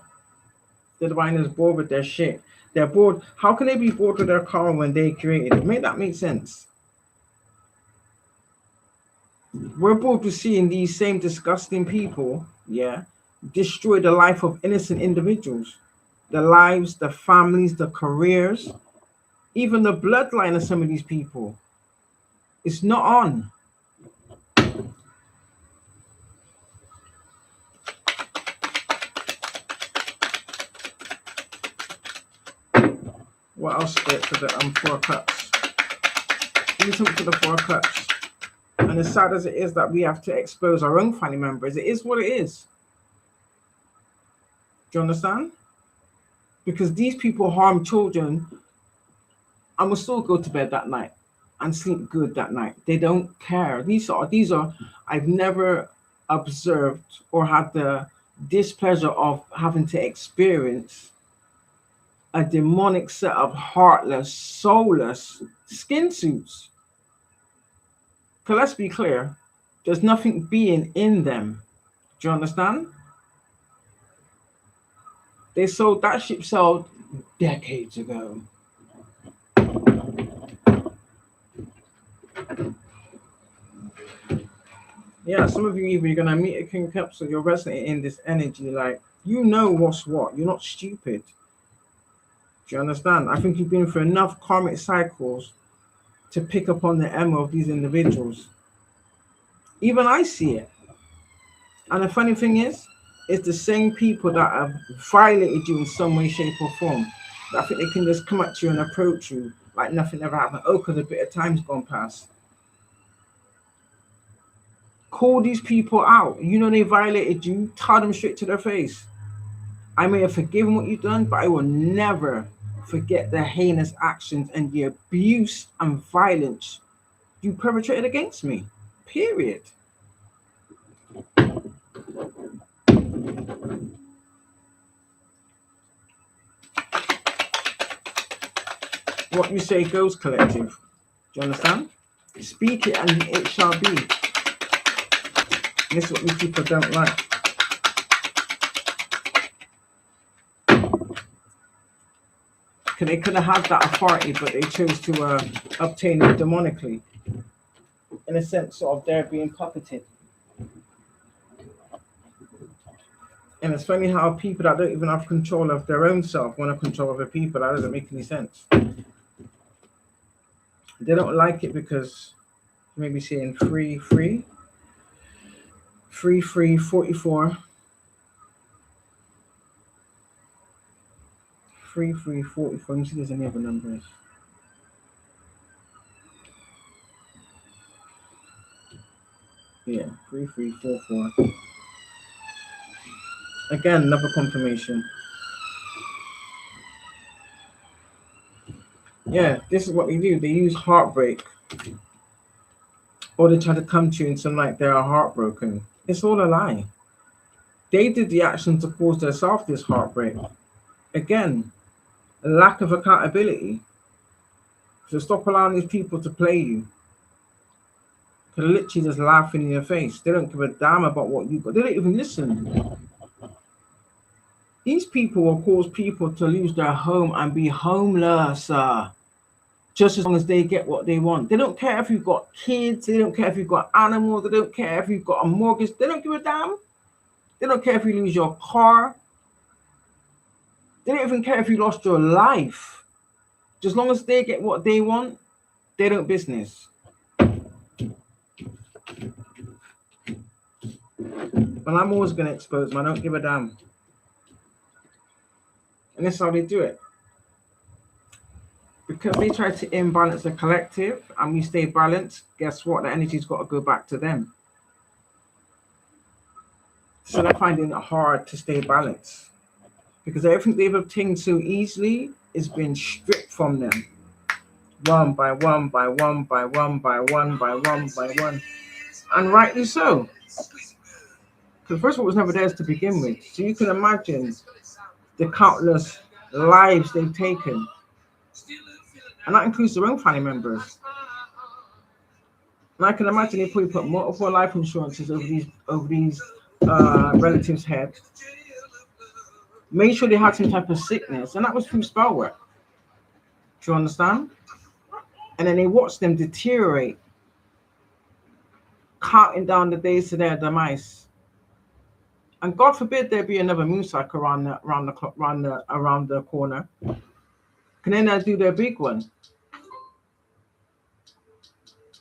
The divine is bored with their shit. They're bored. How can they be bored with their karma when they created it? Make that make sense. We're bored with seeing these same disgusting people, yeah, destroy the life of innocent individuals. The lives, the families, the careers, even the bloodline of some of these people. It's not on. What else for the 4 cups? We talk to the 4 cups. And as sad as it is that we have to expose our own family members, it is what it is. Do you understand? Because these people harm children and will still go to bed that night and sleep good that night. They don't care. These are I've never observed or had the displeasure of having to experience a demonic set of heartless, soulless skin suits. Because let's be clear, there's nothing being in them. Do you understand? They sold that ship sold decades ago. Yeah, some of you even you're gonna meet a King of Cups, so you're resonating in this energy, like you know what's what. You're not stupid. Do you understand? I think you've been through enough karmic cycles to pick up on the MO of these individuals. Even I see it. And the funny thing is, it's the same people that have violated you in some way, shape, or form. I think they can just come up to you and approach you like nothing ever happened. Oh, because a bit of time's gone past. Call these people out. You know they violated you. Tell them straight to their face. I may have forgiven what you've done, but I will never forget the heinous actions and the abuse and violence you perpetrated against me. Period. What you say goes, collective. Do you understand? Speak it and it shall be. This is what you people don't like. Because they could have had that authority, but they chose to obtain it demonically. In a sense of they're being puppeted. And it's funny how people that don't even have control of their own self want to control other people. That doesn't make any sense. They don't like it because maybe saying free, 44. Free, 44. Let me see if there's any other numbers. Yeah, 3344. Again, another confirmation. Yeah, this is what they do. They use heartbreak. Or they try to come to you and sound like they are heartbroken. It's all a lie. They did the action to cause themselves this heartbreak. Again, a lack of accountability. So stop allowing these people to play you. They're literally just laughing in your face. They don't give a damn about what you got. They don't even listen. These people will cause people to lose their home and be homeless. Just as long as they get what they want. They don't care if you've got kids. They don't care if you've got animals. They don't care if you've got a mortgage. They don't give a damn. They don't care if you lose your car. They don't even care if you lost your life. Just as long as they get what they want, they don't business. But I'm always going to expose them. I don't give a damn. And that's how they do it. Because they try to imbalance the collective and we stay balanced, guess what? The energy's got to go back to them. So they're finding it hard to stay balanced. Because everything they've obtained so easily is being stripped from them. One by one, by one, by one, by one, by one, by one. And rightly so. Because first of all, it was never theirs to begin with. So you can imagine the countless lives they've taken. And that includes their own family members. And I can imagine they probably put multiple life insurances over these relatives' heads. Made sure they had some type of sickness, and that was through spell work. Do you understand? And then they watched them deteriorate, counting down the days to their demise. And God forbid there be another moon cycle around the corner. Can then they do their big one?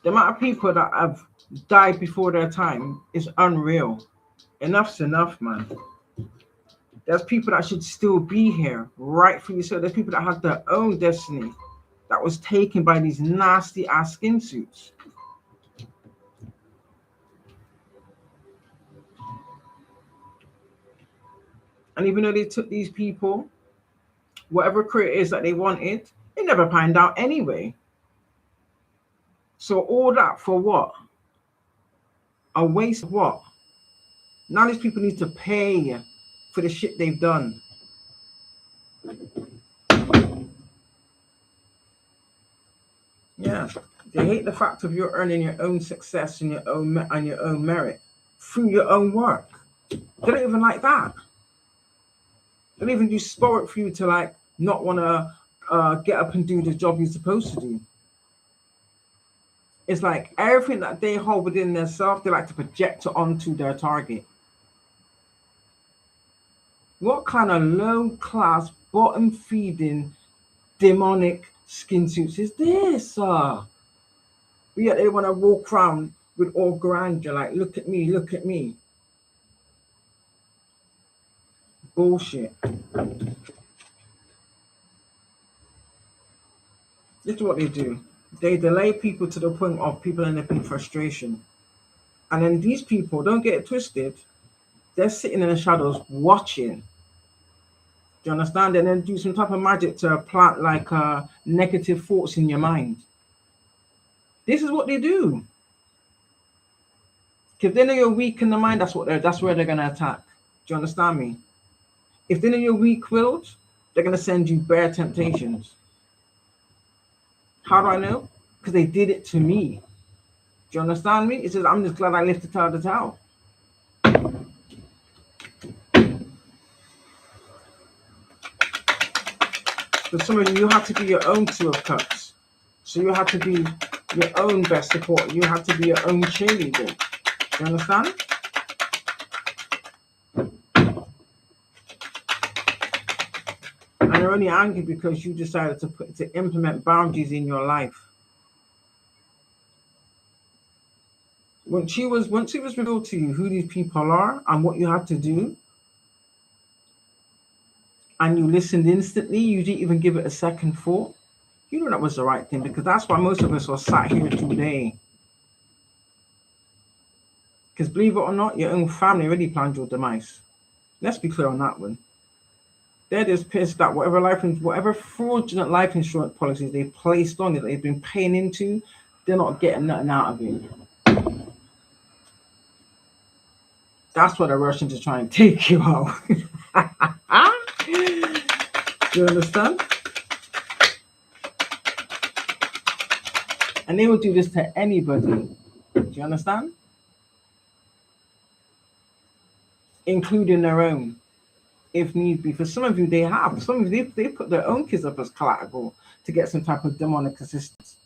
The amount of people that have died before their time is unreal. Enough's enough, man. There's people that should still be here, rightfully so. There's people that have their own destiny that was taken by these nasty ass skin suits. And even though they took these people, whatever career it is that they wanted, they never panned out anyway. So all that for what? A waste of what? Now these people need to pay for the shit they've done. Yeah, they hate the fact of you earning your own success and your own merit through your own work. They don't even like that. They don't even do sport for you to like not want to get up and do the job you're supposed to do. It's like everything that they hold within themselves, they like to project it onto their target. What kind of low-class, bottom-feeding, demonic skin suits is this? But yet they want to walk around with all grandeur, like, look at me, look at me. Bullshit. This is what they do. They delay people to the point of people end up in frustration. And then these people, don't get it twisted, they're sitting in the shadows watching. Do you understand? And then do some type of magic to plant like negative thoughts in your mind. This is what they do. If they know you're weak in the mind, that's where they're gonna attack. Do you understand me? If they know you're weak-willed, they're gonna send you bare temptations. How do I know? Because they did it to me. Do you understand me? It says I'm just glad I lived to tell the tale. But some of you have to be your own Two of Cups. So you have to be your own best supporter. You have to be your own cheerleader. You understand? And they're only angry because you decided to implement boundaries in your life. Once it was revealed to you who these people are and what you have to do, and you listened instantly, you didn't even give it a second thought, you know that was the right thing, because that's why most of us are sat here today. Because believe it or not, your own family already planned your demise. Let's be clear on that one. They're just pissed that whatever fraudulent life insurance policies they placed on it, that they've been paying into, they're not getting nothing out of it. That's what they're rushing to try and take you out. Do you understand? And they will do this to anybody. Do you understand? Including their own, if need be. For some of you, they have. Some of you, they put their own kids up as collateral to get some type of demonic assistance.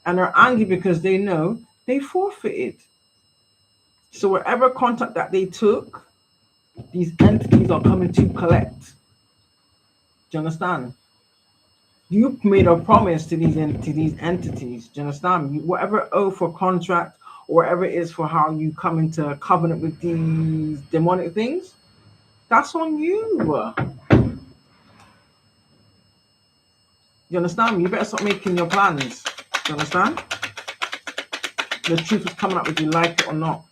And they're angry because they know they forfeited. So whatever contact that they took, these entities are coming to collect. Do you understand? You made a promise to these entities. Do you understand? Whatever oath or contract or whatever it is for how you come into covenant with these demonic things, that's on you. You understand? You better start making your plans. Do you understand? The truth is coming up whether you like it or not.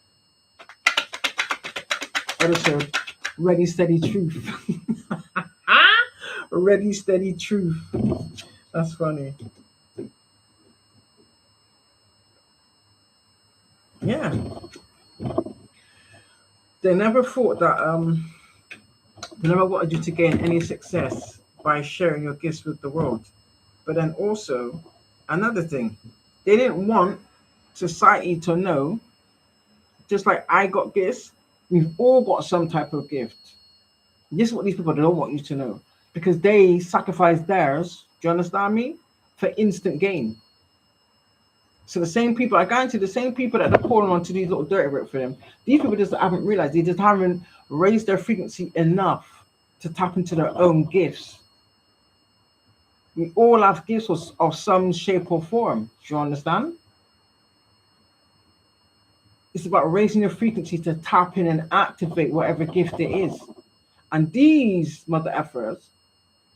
Episode, ready, steady truth. Ready, steady truth. That's funny. Yeah. They never thought that they never wanted you to gain any success by sharing your gifts with the world. But then also, another thing, they didn't want society to know, just like I got gifts, we've all got some type of gift. This is what these people don't want you to know, because they sacrifice theirs, do you understand me, for instant gain. So the same people, I guarantee the same people that they're calling on to these little dirty work for them, these people just haven't realized, they just haven't raised their frequency enough to tap into their own gifts. We all have gifts of some shape or form. Do you understand? It's about raising your frequency to tap in and activate whatever gift it is. And these mother effers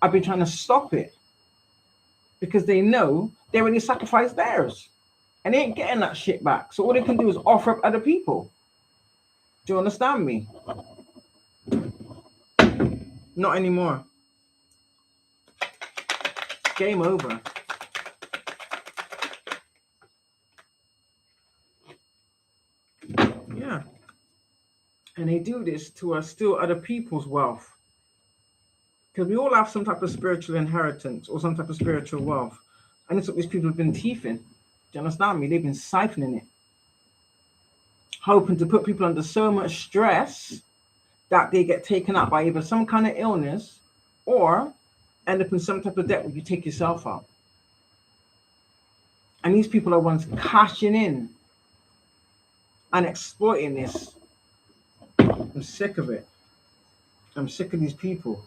have been trying to stop it because they know they already sacrificed theirs and they ain't getting that shit back. So all they can do is offer up other people. Do you understand me? Not anymore. Game over. Yeah. And they do this to steal other people's wealth. Because we all have some type of spiritual inheritance or some type of spiritual wealth. And it's what these people have been teething. Do you understand me? They've been siphoning it. Hoping to put people under so much stress that they get taken out by either some kind of illness or end up in some type of debt where you take yourself out. And these people are ones cashing in and exploiting this. I'm sick of it. I'm sick of these people.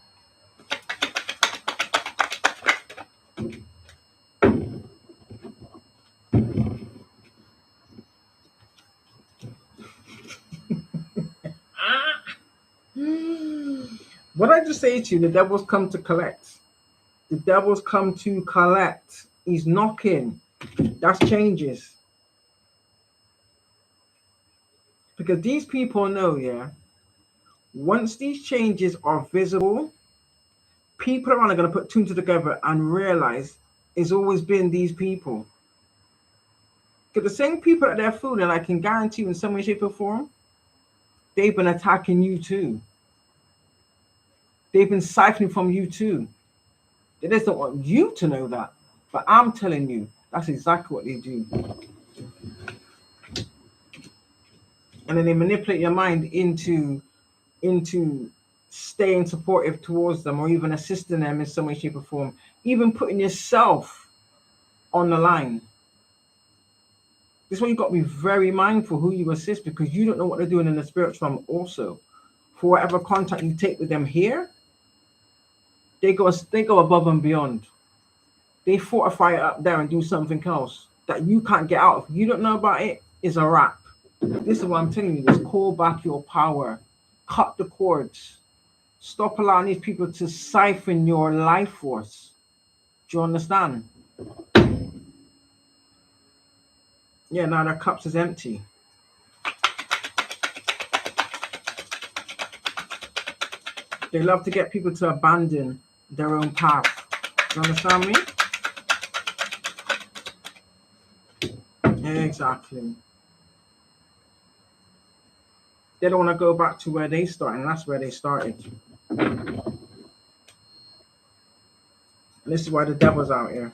What I just say to you, the devil's come to collect. The devil's come to collect. He's knocking. That's changes. Because these people know, yeah, once these changes are visible, people around are going to put two together and realize it's always been these people. Because the same people that they're fooling, I can guarantee you in some way, shape, or form, they've been attacking you too. They've been siphoning from you too. They just don't want you to know that. But I'm telling you, that's exactly what they do. And then they manipulate your mind into staying supportive towards them, or even assisting them in some way, shape, or form, even putting yourself on the line. This is why you've got to be very mindful who you assist, because you don't know what they're doing in the spiritual realm also. For whatever contact you take with them here, they go above and beyond. They fortify it up there and do something else that you can't get out. If you don't know about it, it's a wrap. This is what I'm telling you. Just call back your power. Cut the cords. Stop allowing these people to siphon your life force. Do you understand? Yeah, now their cups is empty. They love to get people to abandon their own path. Do you understand me? Exactly. They don't want to go back to where they started, and that's where they started. And this is why the devil's out here.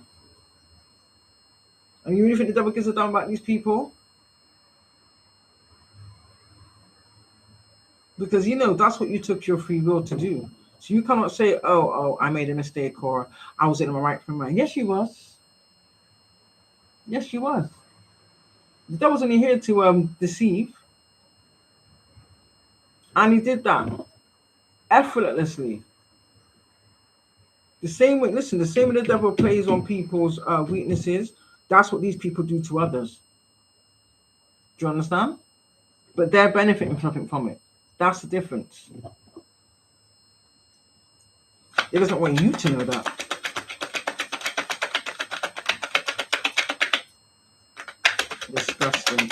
And you really think the devil gives a damn about these people? Because you know that's what you took your free will to do. So you cannot say, oh, I made a mistake, or I was in my right frame of mind. Yes, you was. Yes, you was. The devil's only here to deceive. And he did that effortlessly. The same way, listen, the same way the devil plays on people's weaknesses, that's what these people do to others. Do you understand? But they're benefiting something from it. That's the difference. It doesn't want you to know that. Disgusting.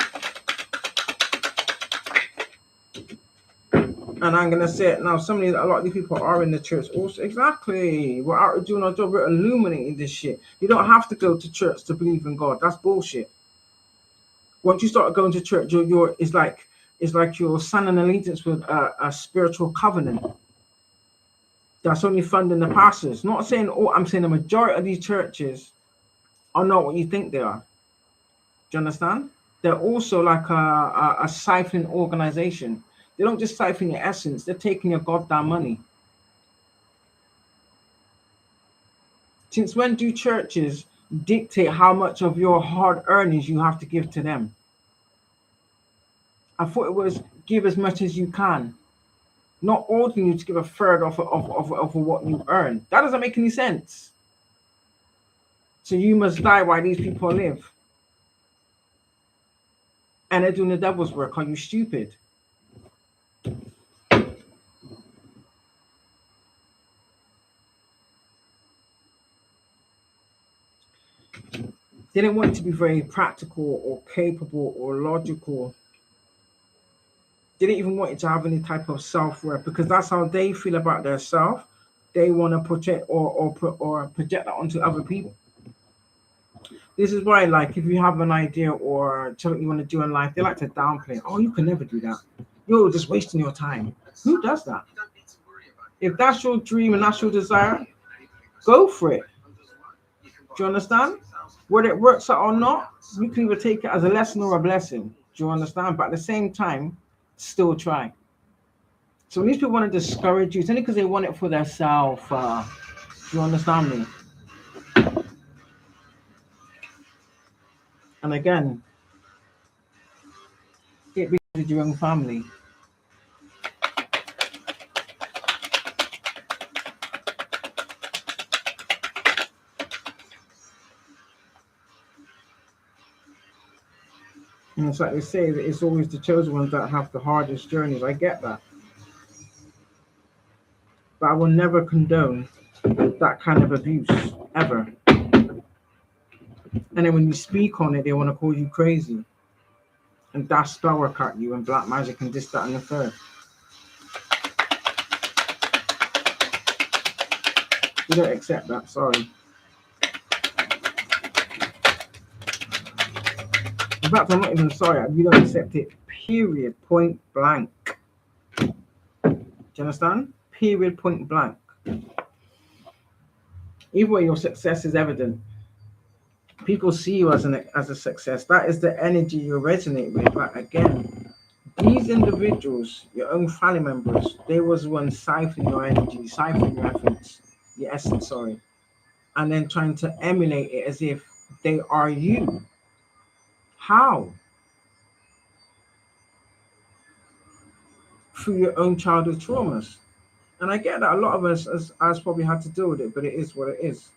And I'm gonna say it now. A lot of these people are in the church also. Exactly. We're out doing our job. We're illuminating this shit. You don't have to go to church to believe in God. That's bullshit. Once you start going to church, it's like you're signing allegiance with a spiritual covenant. That's only funding the pastors. Not saying all. I'm saying the majority of these churches are not what you think they are. Do you understand? They're also like a siphoning organization. They don't just siphon your essence, they're taking your goddamn money. Since when do churches dictate how much of your hard earnings you have to give to them? I thought it was give as much as you can, not ordering you to give a third of what you earn. That doesn't make any sense. So you must die while these people live. And they're doing the devil's work. Are you stupid? They didn't want it to be very practical or capable or logical. They didn't even want it to have any type of self-worth, because that's how they feel about their self. They want to project or project that onto other people. This is why, like, if you have an idea or something you want to do in life, they like to downplay. Oh, you can never do that. You're just wasting your time. Who does that? If that's your dream and that's your desire, go for it. Do you understand? Whether it works out or not, you can either take it as a lesson or a blessing. Do you understand? But at the same time, still try. So when these people want to discourage you, it's only because they want it for themselves. Do you understand me? And again, it begins with your own family. And it's like they say that it's always the chosen ones that have the hardest journeys. I get that. But I will never condone that kind of abuse, ever. And then when you speak on it, they want to call you crazy. And dash spell work at you and black magic and this, that, and the third. We don't accept that, sorry. In fact, I'm not even sorry. We don't accept it, period, point blank. Do you understand? Period, point blank. Either way, your success is evident. People see you as a success. That is the energy you resonate with. But again, These individuals, your own family members, they was the ones siphoning your energy, siphoning your essence, sorry, and then trying to emulate it as if they are you. How? Through your own childhood traumas. And I get that a lot of us as probably had to deal with it, but it is what it is.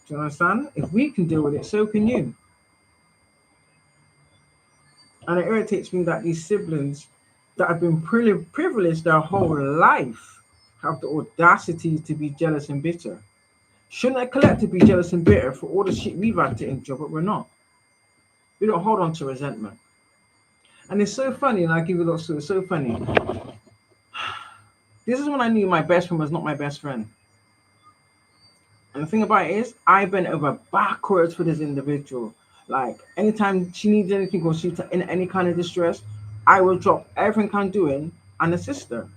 Do you understand? If we can deal with it, so can you. And it irritates me that these siblings that have been privileged their whole life have the audacity to be jealous and bitter. Shouldn't a collective be jealous and bitter for all the shit we've had to endure, but we're not. We don't hold on to resentment. And it's so funny, and I give you a lot of it's so funny. This is when I knew my best friend was not my best friend. And the thing about it is, I bent over backwards for this individual. Like, anytime she needs anything or she's in any kind of distress, I will drop everything I'm doing and assist her.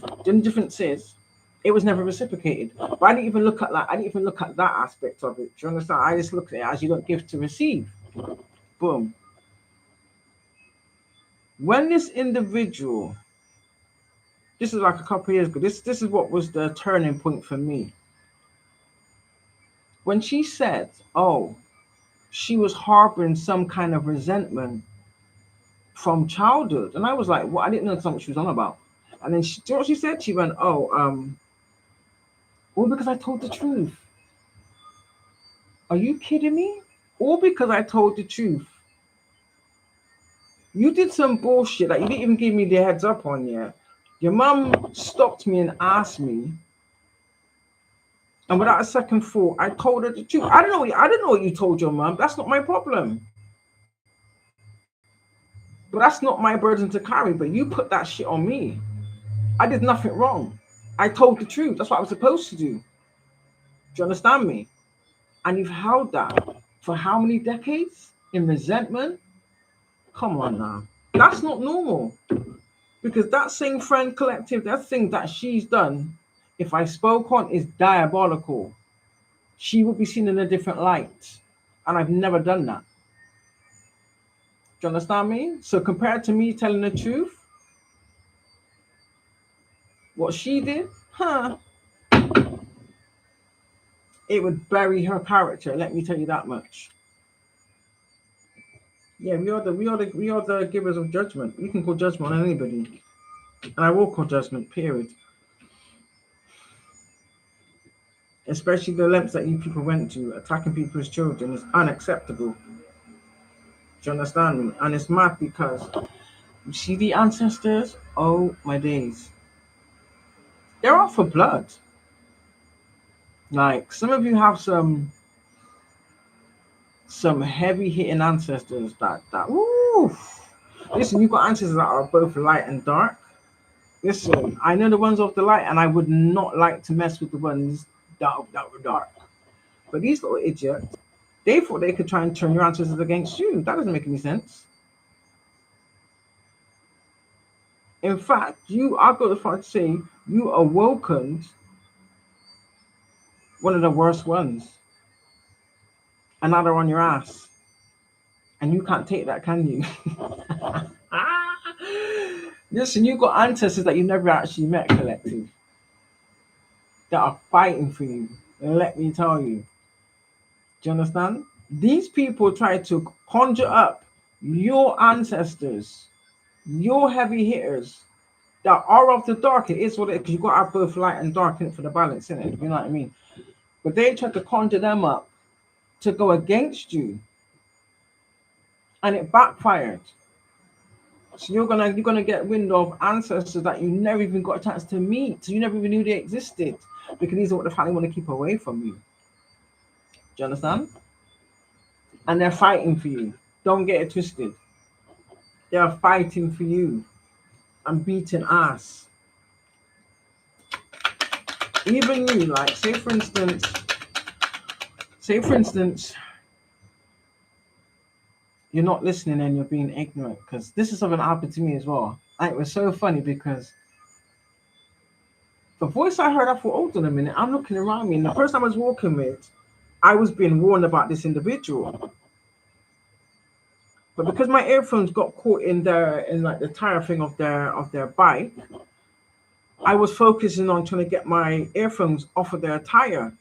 The only difference is, it was never reciprocated. But I didn't even look at that. I didn't even look at that aspect of it. Do you understand? I just look at it as you don't give to receive. Boom. When this individual, this is like a couple of years ago. This is what was the turning point for me. When she said, "Oh, she was harboring some kind of resentment from childhood," and I was like, "What?" I didn't know what she was on about. And then she, do you know what she said? She went, "Oh, all because I told the truth." Are you kidding me? All because I told the truth. You did some bullshit that you didn't even give me the heads up on, yeah. Your mum stopped me and asked me, and without a second thought, I told her the truth. I don't know what you told your mum. That's not my problem. But that's not my burden to carry. But you put that shit on me. I did nothing wrong. I told the truth. That's what I was supposed to do. Do you understand me? And you've held that for how many decades in resentment? Come on now. That's not normal. Because that same friend collective, that thing that she's done, if I spoke on, is diabolical. She would be seen in a different light. And I've never done that. Do you understand me? So compared to me telling the truth, what she did, it would bury her character. Let me tell you that much. Yeah, we are the givers of judgment. You can call judgment on anybody, and I will call judgment. Period. Especially the lengths that you people went to, attacking people's children is unacceptable. Do you understand me? And it's mad because you see the ancestors. Oh my days, they're out for blood. Like some of you have some heavy hitting ancestors that woo. Listen, you've got ancestors that are both light and dark. Listen, I know the ones of the light, and I would not like to mess with the ones that were dark. But these little idiots, they thought they could try and turn your ancestors against you. That doesn't make any sense. In fact, I'll go as far to say you awokened one of the worst ones. And now they're on your ass. And you can't take that, can you? Listen, you've got ancestors that you never actually met, collective, that are fighting for you. And let me tell you. Do you understand? These people try to conjure up your ancestors, your heavy hitters that are of the dark. It is what it is, because you've got to have both light and dark in it for the balance, in it. You know what I mean? But they try to conjure them up to go against you. And it backfired. So you're gonna get wind of ancestors that you never even got a chance to meet. So you never even knew they existed. Because these are what the family want to keep away from you. Do you understand? And they're fighting for you. Don't get it twisted. They are fighting for you and beating ass. Even you, like, say for instance, you're not listening and you're being ignorant, because this is something that happened to me as well. And it was so funny because the voice I heard, I thought, hold on a minute, I'm looking around me, and the person I was walking with, I was being warned about this individual. But because my earphones got caught in like the tire thing of their bike, I was focusing on trying to get my earphones off of their tire.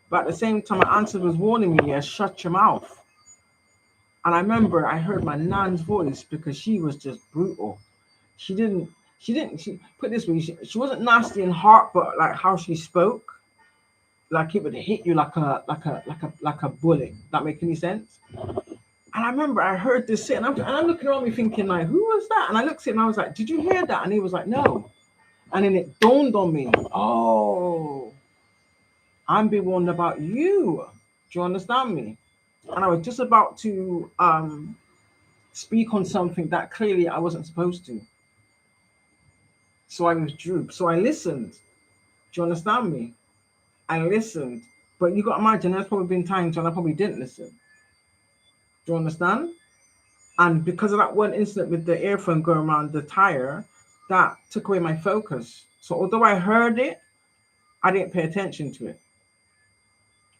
But at the same time, my auntie was warning me, yeah, shut your mouth. And I remember I heard my nan's voice because she was just brutal. She didn't, she put it this way, she wasn't nasty in heart, but like how she spoke, like it would hit you like a bullet. That make any sense? And I remember I heard this sit, and I'm looking around me thinking like, who was that? And I looked at him and I was like, did you hear that? And he was like, no. And then it dawned on me, oh, I'm being warned about you. Do you understand me? And I was just about to speak on something that clearly I wasn't supposed to. So I withdrew. So I listened. Do you understand me? I listened. But you got to imagine there's probably been times when I probably didn't listen. Do you understand? And because of that one incident with the earphone going around the tire, that took away my focus. So although I heard it, I didn't pay attention to it.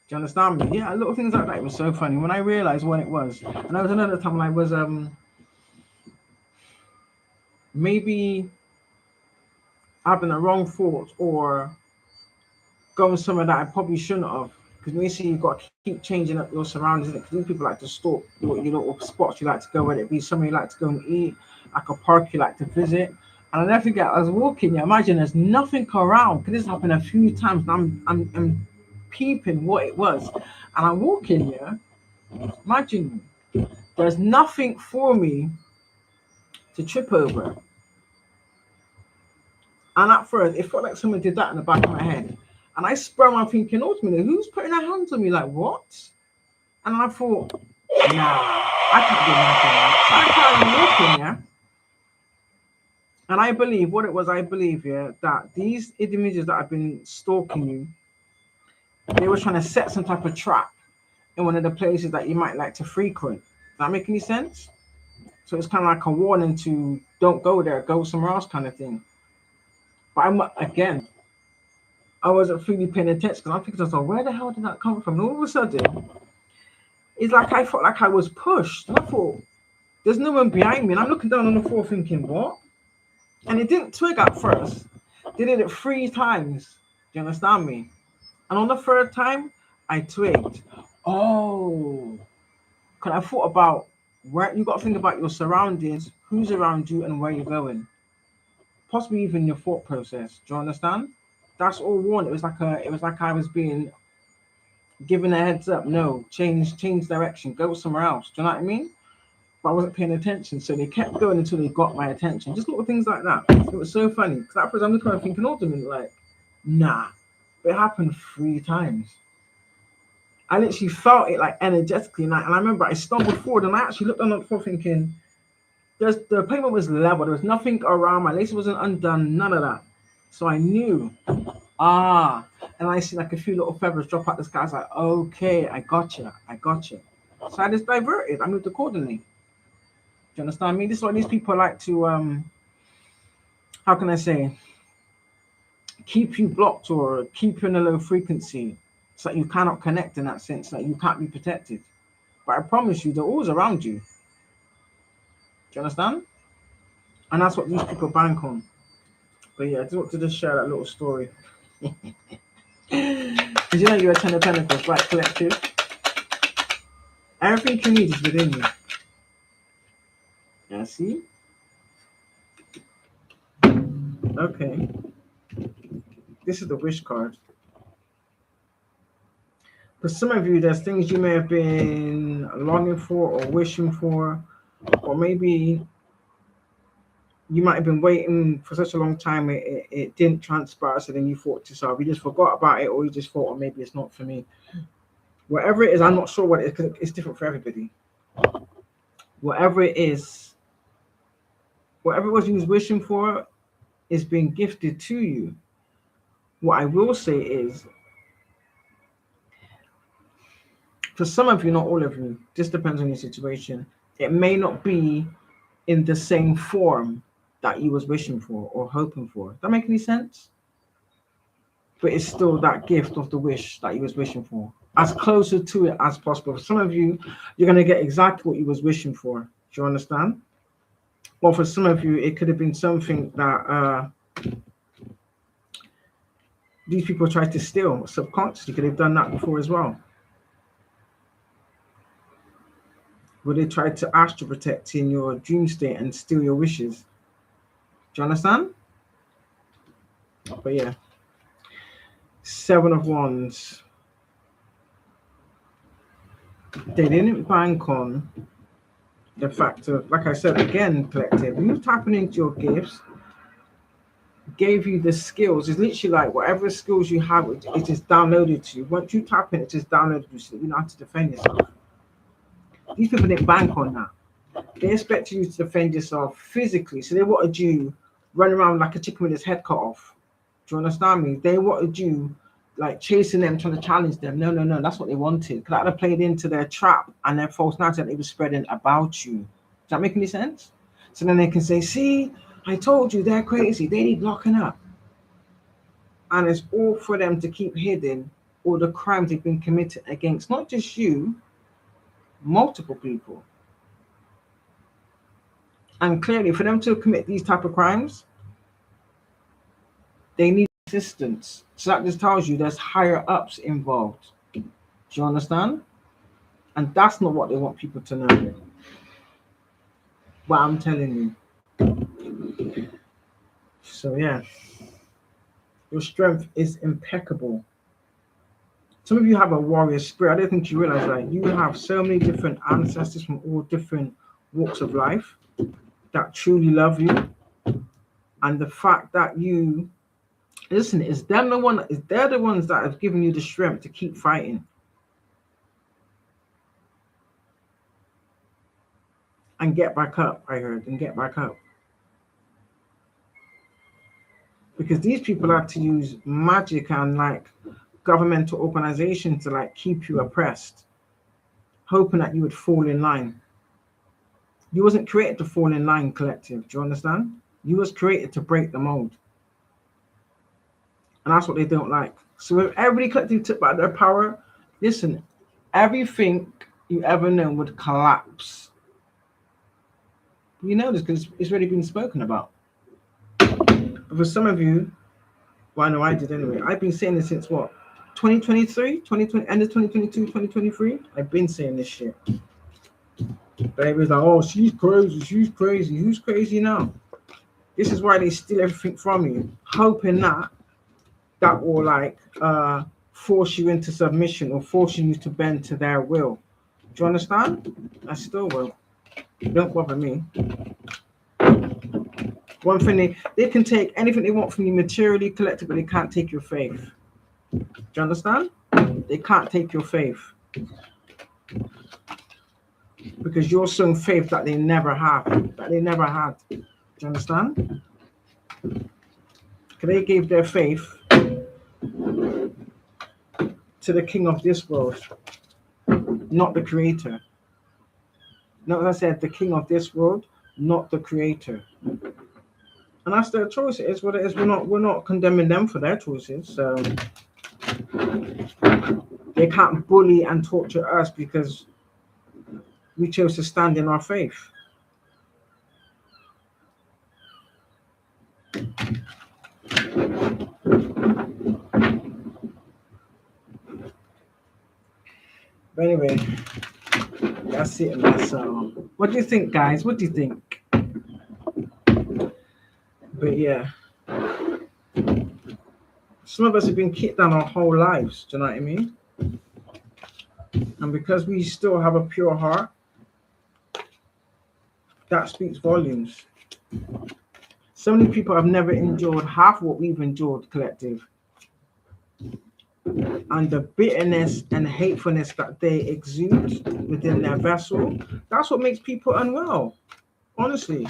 Do you understand me? Yeah, little things like that. It was so funny when I realized what it was. And there was another time when I was maybe having a wrong thought or going somewhere that I probably shouldn't have. Because basically you've got to keep changing up your surroundings. Because people like to stalk your little spots you like to go, whether it be somewhere you like to go and eat, like a park you like to visit. And I never forget, I was walking, you imagine there's nothing around. Because this happened a few times and I'm peeping what it was. And I'm walking, yeah. Imagine there's nothing for me to trip over. And at first, it felt like someone did that in the back of my head. And I sprung around thinking, ultimately, who's putting their hands on me? Like, what? And I thought, nah, I can't do nothing. So I carried walking, yeah? And I believe, what it was, yeah, that these individuals that have been stalking you, they were trying to set some type of trap in one of the places that you might like to frequent. Does that make any sense? So it's kind of like a warning to don't go there, go somewhere else kind of thing. But again, I wasn't really paying attention because I'm thinking to myself, where the hell did that come from? And all of a sudden, it's like I felt like I was pushed. And I thought, there's no one behind me. And I'm looking down on the floor thinking, what? And it didn't twig at first. They did it 3 times. Do you understand me? And on the 3rd time, I twigged. Oh, because I thought about where you got to think about your surroundings, who's around you, and where you're going. Possibly even your thought process. Do you understand? That's all one. It was like I was being given a heads up. No, change direction, go somewhere else. Do you know what I mean? But I wasn't paying attention, so they kept going until they got my attention. Just little things like that. It was so funny because at first I'm looking around thinking, ultimately, like, nah. But it happened 3 times. I literally felt it like energetically, and I remember I stumbled forward, and I actually looked on the floor thinking, the pavement was level. There was nothing around. My laces wasn't undone. None of that. So I knew. And I see like a few little feathers drop out the sky. I was like, okay, I got you. So I just diverted. I moved accordingly. Do you understand me? This is what these people like to, how can I say, keep you blocked or keep you in a low frequency so that you cannot connect in that sense, that you can't be protected. But I promise you, they're always around you. Do you understand? And that's what these people bank on. But yeah, I just want to just share that little story. Because you know you're a 10 of Pentacles, right, collective? Everything you need is within you. Yeah, see? Okay. This is the wish card. For some of you, there's things you may have been longing for or wishing for, or maybe you might have been waiting for such a long time, it didn't transpire, so then you thought to yourself, you just forgot about it, or you just thought, oh, maybe it's not for me. Whatever it is, I'm not sure what it is, because it's different for everybody. Whatever it is, whatever it was you was wishing for is being gifted to you. What I will say is, for some of you, not all of you, just depends on your situation, it may not be in the same form that you was wishing for or hoping for. Does that make any sense? But it's still that gift of the wish that you was wishing for. as closer to it as possible. For some of you, you're going to get exactly what you was wishing for. Do you understand? Or for some of you, it could have been something that these people tried to steal subconsciously, because they've done that before as well. Where they tried to astral protect in your dream state and steal your wishes. Do you understand? But yeah. 7 of Wands. They didn't bank on the fact of, like I said again, collective, you tapping into your gifts, gave you the skills. It's literally like whatever skills you have, it is downloaded to you. Once you tap in, it is downloaded to you, so you know how to defend yourself. These people didn't bank on that. They expected you to defend yourself physically, so they wanted you run around like a chicken with his head cut off. Do you understand me? They wanted you like chasing them, trying to challenge them. No, that's what they wanted. Because that would have played into their trap and their false narrative that they were spreading about you. Does that make any sense? So then they can say, see, I told you they're crazy. They need locking up. And it's all for them to keep hidden all the crimes they've been committed against, not just you, multiple people. And clearly, for them to commit these type of crimes, they need assistance. So that just tells you there's higher ups involved. Do you understand? And that's not what they want people to know. What I'm telling you. So yeah, your strength is impeccable. Some of you have a warrior spirit. I don't think you realize that. You have so many different ancestors from all different walks of life that truly love you. And the fact that you listen, they're the ones that have given you the strength to keep fighting. And get back up, I heard, and get back up. Because these people have to use magic and like governmental organization to like keep you oppressed, hoping that you would fall in line. You wasn't created to fall in line, collective. Do you understand? You was created to break the mold. And that's what they don't like. So if everybody collective took back their power, listen, everything you ever known would collapse. You know this because it's already been spoken about. But for some of you, well, I know I did anyway. I've been saying this since what? 2023, 2020, end of 2022, 2023. I've been saying this shit. Baby's like, oh, she's crazy. Who's crazy now? This is why they steal everything from you, hoping that will like force you into submission or forcing you to bend to their will. Do you understand? I still will. Don't bother me. One thing, they can take anything they want from you materially, collectively, they can't take your faith. Do you understand? They can't take your faith. Because you're showing faith that they never have, that they never had. Do you understand? Because they gave their faith to the king of this world, not the creator. Not as I said, the king of this world, not the creator. And that's their choice. It is what it is. We're not condemning them for their choices. So they can't bully and torture us because we chose to stand in our faith. But anyway, that's it, man. So what do you think, guys? What do you think? But yeah, some of us have been kicked down our whole lives. Do you know what I mean? And because we still have a pure heart, that speaks volumes. So many people have never endured half what we've endured, collective. And the bitterness and hatefulness that they exude within their vessel, that's what makes people unwell, honestly.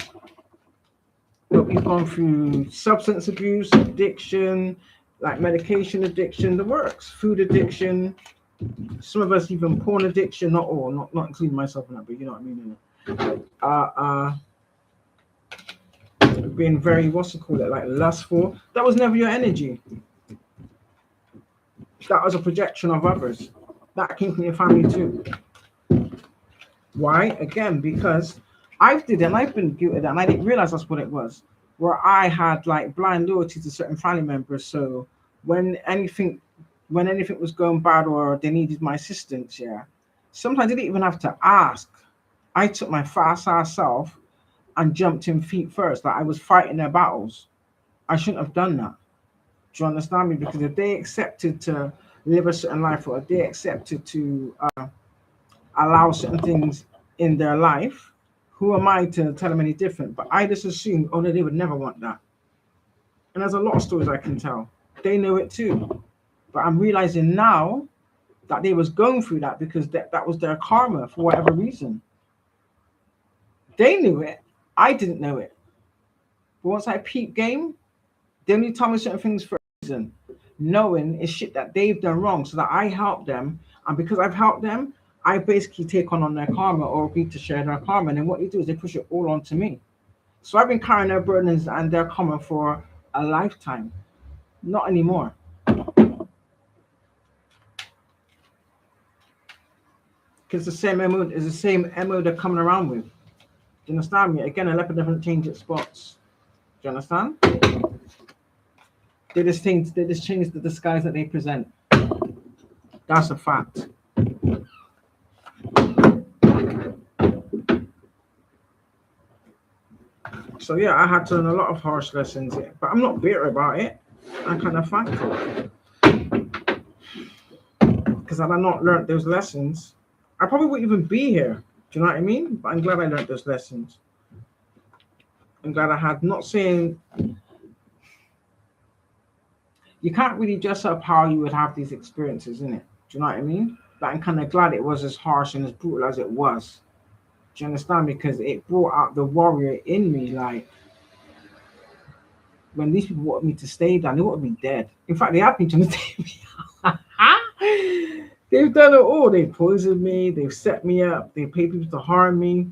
But we've gone through substance abuse, addiction, like medication addiction, the works, food addiction, some of us even porn addiction, not all, not including myself in that, but you know what I mean. Being very, what's it called, like lustful. That was never your energy. That was a projection of others. That came from your family too. Why? Again, because I've did it and I've been guilty of that and I didn't realize that's what it was. Where I had like blind loyalty to certain family members. So when anything was going bad or they needed my assistance, yeah, sometimes I didn't even have to ask. I took my fast ass self and jumped in feet first. Like I was fighting their battles. I shouldn't have done that. Do you understand me? Because if they accepted to live a certain life or if they accepted to allow certain things in their life, who am I to tell them any different? But I just assumed, oh no, they would never want that. And there's a lot of stories I can tell. They know it too. But I'm realizing now that they was going through that because that was their karma for whatever reason. They knew it. I didn't know it. But once I peep game, they only tell me certain things for a reason. Knowing it's shit that they've done wrong so that I help them. And because I've helped them, I basically take on their karma or agree to share their karma. And then what they do is they push it all onto me. So I've been carrying their burdens and their karma for a lifetime. Not anymore. Because the same MO is the same MO they're coming around with. Do you understand me? Again, a leopard doesn't change its spots. Do you understand? They just change the disguise that they present. That's a fact. So yeah, I had to learn a lot of harsh lessons, but I'm not bitter about it. I'm kind of thankful. Because had I not learned those lessons, I probably wouldn't even be here. Do you know what I mean? But I'm glad I learned those lessons. I'm glad I had, not saying you can't really dress up how you would have these experiences, innit? Do you know what I mean? But I'm kind of glad it was as harsh and as brutal as it was. Do you understand? Because it brought out the warrior in me. Like, when these people wanted me to stay down, they wanted me dead. In fact, they have been trying to take me out. They've done it all. They poisoned me. They've set me up. They paid people to harm me.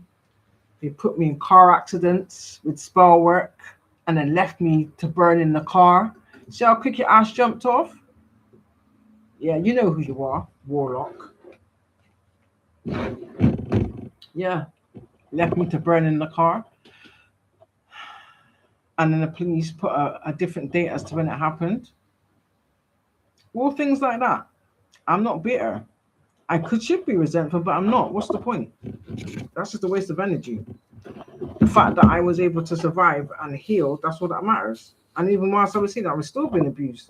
They put me in car accidents with spell work and then left me to burn in the car. See how quick your ass jumped off? Yeah, you know who you are, Warlock. Yeah, left me to burn in the car. And then the police put a different date as to when it happened. All things like that. I'm not bitter. Should be resentful, but I'm not. What's the point? That's just a waste of energy. The fact that I was able to survive and heal, that's all that matters. And even whilst I was seeing that, I was still being abused.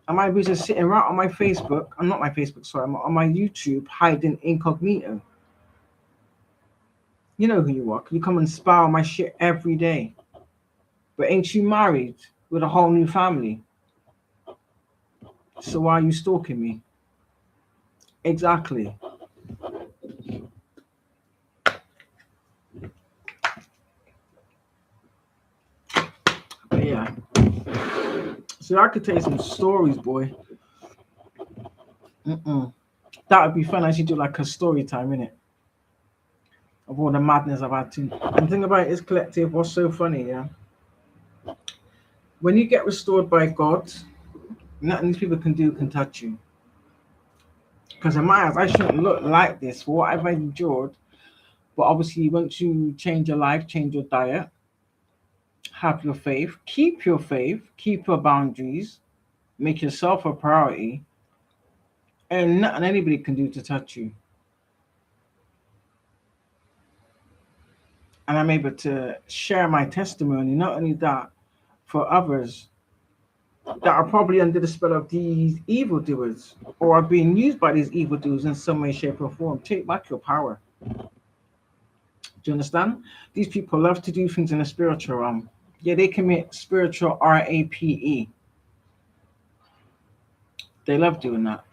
And my abuse is sitting right on my Facebook. I'm not my Facebook, sorry. I'm on my YouTube, hiding incognito. You know who you are. You come and spy on my shit every day. But ain't you married with a whole new family? So why are you stalking me? Exactly. But yeah. So I could tell you some stories, boy. That would be fun. I should do like a story time, innit? Of all the madness I've had to. And the thing about it is, collective, what's so funny, yeah? When you get restored by God, nothing these people can do can touch you. Because in my eyes, I shouldn't look like this for what I've endured. But obviously, once you change your life, change your diet, have your faith, keep your boundaries, make yourself a priority, and nothing anybody can do to touch you. And I'm able to share my testimony, not only that, for others that are probably under the spell of these evildoers or are being used by these evildoers in some way, shape, or form. Take back your power. Do you understand? These people love to do things in the spiritual realm. Yeah, they commit spiritual RAPE. They love doing that.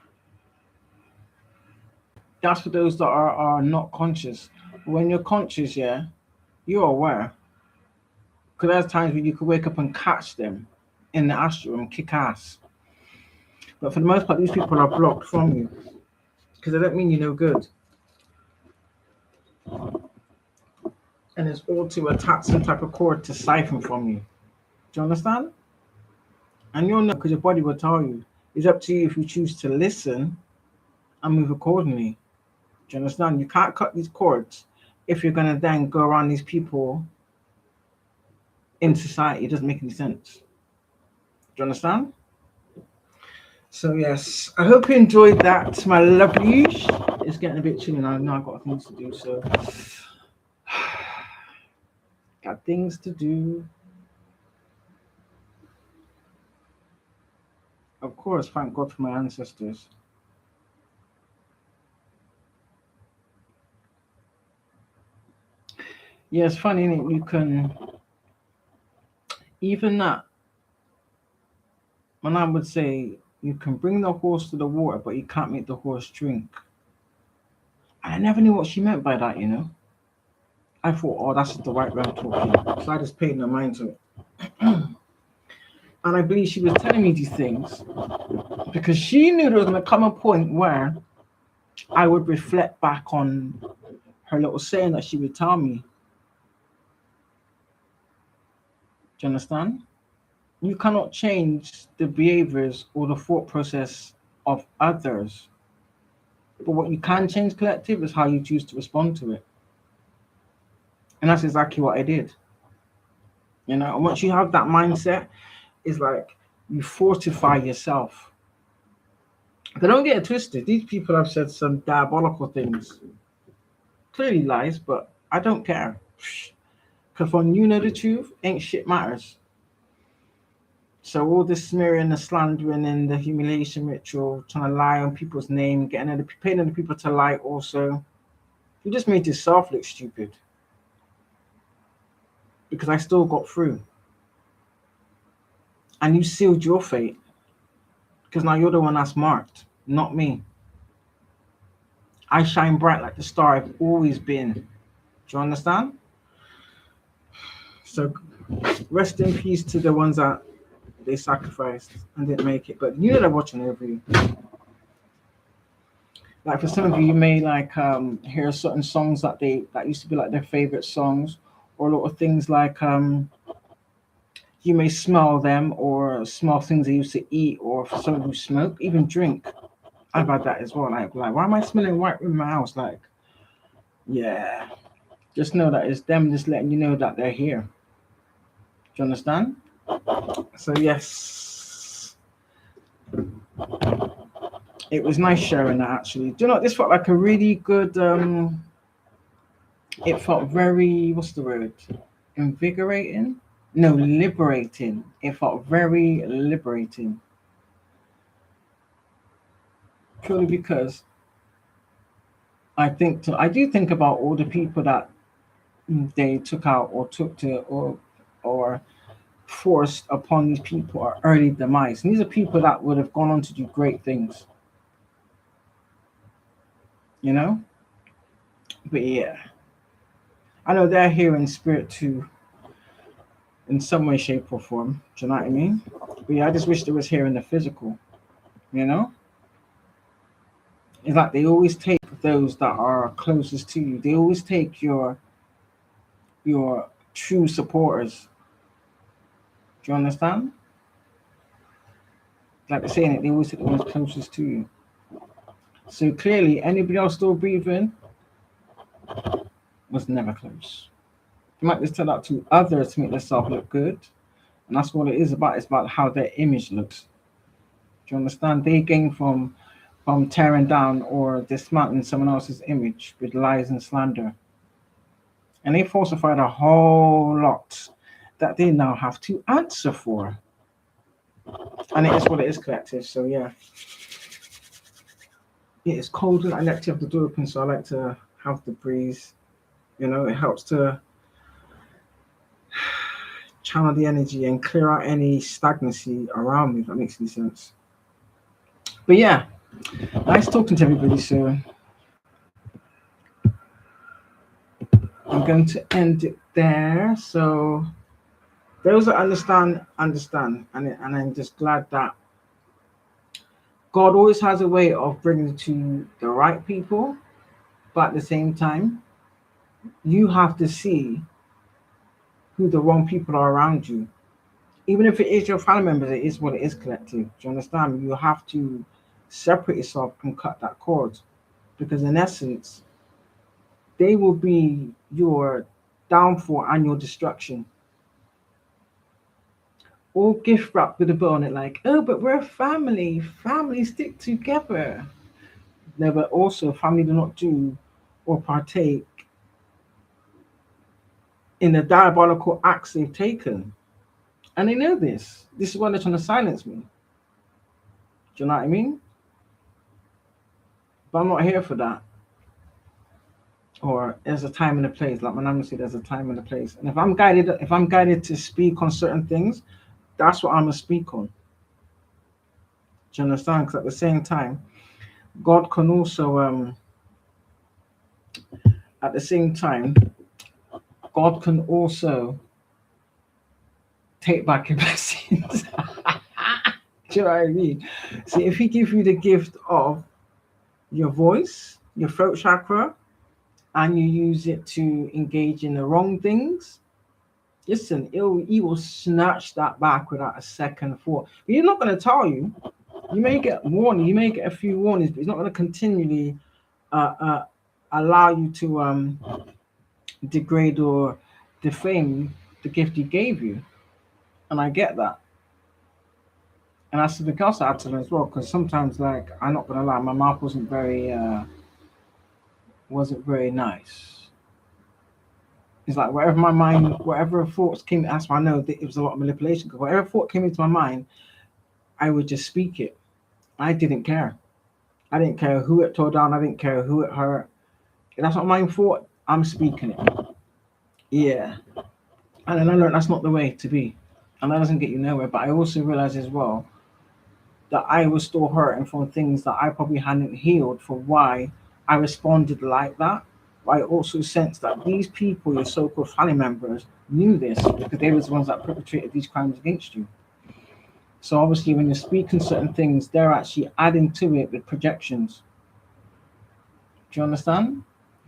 That's for those that are not conscious. When you're conscious, yeah, you're aware. Because there's times when you could wake up and catch them in the astral and kick ass. But for the most part, these people are blocked from you. Because they don't mean you no good. And it's all to attach some type of cord to siphon from you. Do you understand? And you'll know because your body will tell you. It's up to you if you choose to listen and move accordingly. Do you understand? You can't cut these cords if you're gonna then go around these people in society. It doesn't make any sense. Do you understand? So yes, I hope you enjoyed that, my lovelies. It's getting a bit chilly now. I know I've got things to do, so got things to do. Of course, thank God for my ancestors. Yeah, it's funny, is You can even that. When I would say you can bring the horse to the water, but you can't make the horse drink. And I never knew what she meant by that. I thought, oh, that's the right way I'm talking. So I just paid no mind to it. And I believe she was telling me these things because she knew there was going to come a point where I would reflect back on her little saying that she would tell me. Do you understand? You cannot change the behaviors or the thought process of others. But what you can change, collective, is how you choose to respond to it. And that's exactly what I did. And once you have that mindset, it's like you fortify yourself. But don't get it twisted. These people have said some diabolical things. Clearly lies, but I don't care. Because when you know the truth, ain't shit matters. So all this smearing, the slandering, and the humiliation ritual, trying to lie on people's name, paying other people to lie also, you just made yourself look stupid. Because I still got through. And you sealed your fate. Because now you're the one that's marked, not me. I shine bright like the star I've always been. Do you understand? So rest in peace to the ones that they sacrificed and didn't make it. But they're watching every. Like for some of you, you may hear certain songs that used to be like their favorite songs, or a lot of things like you may smell them or smell things they used to eat, or for some who smoke, even drink. I've had that as well. Like why am I smelling white in my house? Like, yeah, just know that it's them just letting you know that they're here. Do you understand? So yes, it was nice sharing that actually. Do you know this felt like a really good it felt very, what's the word? Invigorating? No, liberating. It felt very liberating. Purely because I do think about all the people that they took out or took to or forced upon these people are early demise. And these are people that would have gone on to do great things. You know? But yeah. I know they're here in spirit too, in some way, shape, or form. Do you know what I mean? But yeah, I just wish they was here in the physical. You know? It's like they always take those that are closest to you. They always take your true supporters. Do you understand? Like they're saying it, they always take the ones closest to you. So clearly, anybody else still breathing was never close. You might just tell that to others to make themselves look good. And that's what it is about. It's about how their image looks. Do you understand? They gain from tearing down or dismantling someone else's image with lies and slander. And they falsified a whole lot that they now have to answer for. And it is what it is, collective. So yeah. It's cold and I like to have the door open, so I like to have the breeze. It helps to channel the energy and clear out any stagnancy around me, if that makes any sense. But yeah, nice talking to everybody. So I'm going to end it there. So those that understand, and I'm just glad that God always has a way of bringing to the right people, but at the same time, you have to see who the wrong people are around you. Even if it is your family members, it is what it is, collective. Do you understand? You have to separate yourself and cut that cord. Because in essence, they will be your downfall and your destruction. All gift wrapped with a bow on it, like, oh, but we're a family. Family stick together. No, but also family do not do or partake in the diabolical acts they've taken. And they know this. This is why they're trying to silence me. Do you know what I mean? But I'm not here for that. Or there's a time and a place. Like my name said, there's a time and a place. And if I'm guided to speak on certain things, that's what I'm gonna speak on. Do you understand? Because at the same time, God can also at the same time, God can also take back your blessings. Do you know what I mean? See, if He gives you the gift of your voice, your throat chakra, and you use it to engage in the wrong things, listen, he will snatch that back without a second thought. But He's not going to tell you. You may get warning, you may get a few warnings, but He's not going to continually allow you to degrade or defame the gift He gave you. And I get that. And that's something else I had to learn as well, because sometimes, like, I'm not gonna lie, my mouth wasn't very nice. It's like whatever thoughts came, that's why I know that it was a lot of manipulation. Because whatever thought came into my mind, I would just speak it. I didn't care. I didn't care who it tore down. I didn't care who it hurt. If that's not my thought, I'm speaking it. Yeah. And then I learned that's not the way to be. And that doesn't get you nowhere. But I also realized as well that I was still hurting from things that I probably hadn't healed for why I responded like that. But I also sensed that these people, your so-called family members, knew this because they were the ones that perpetrated these crimes against you. So obviously when you're speaking certain things, they're actually adding to it with projections. Do you understand?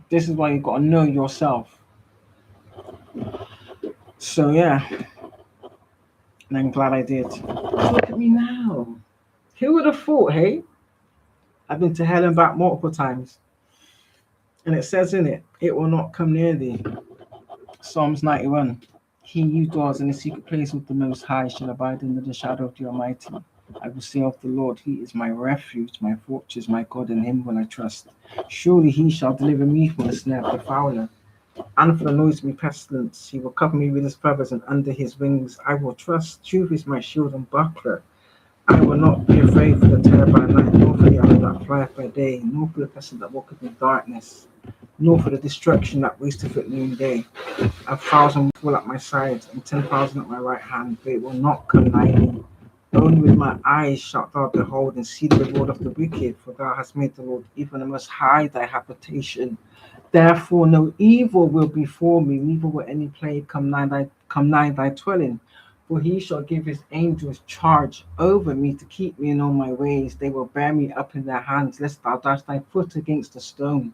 This is why you've got to know yourself. So yeah. And I'm glad I did. Look at me now. Who would have thought, hey? I've been to hell and back multiple times. And it says in it, it will not come near thee. Psalms 91. He who dwells in the secret place of the Most High shall abide under the shadow of the Almighty. I will say of the Lord, He is my refuge, my fortress, my God, in Him will I trust. Surely He shall deliver me from the snare of the fowler, and from the noisome pestilence. He will cover me with His feathers, and under His wings I will trust. Truth is my shield and buckler. I will not be afraid for the terror by night, nor for the arrow that flieth by day, nor for the pestilence that walketh in darkness, nor for the destruction that wasteth at noonday. 1,000 will fall at my side, and 10,000 at my right hand, but it will not come nigh me. Only with my eyes shalt thou behold and see the reward of the wicked, for thou hast made the Lord, even the Most High, thy habitation. Therefore no evil will befall me, neither will any plague come nigh thy dwelling. For He shall give His angels charge over me to keep me in all my ways. They will bear me up in their hands, lest thou dash thy foot against a stone.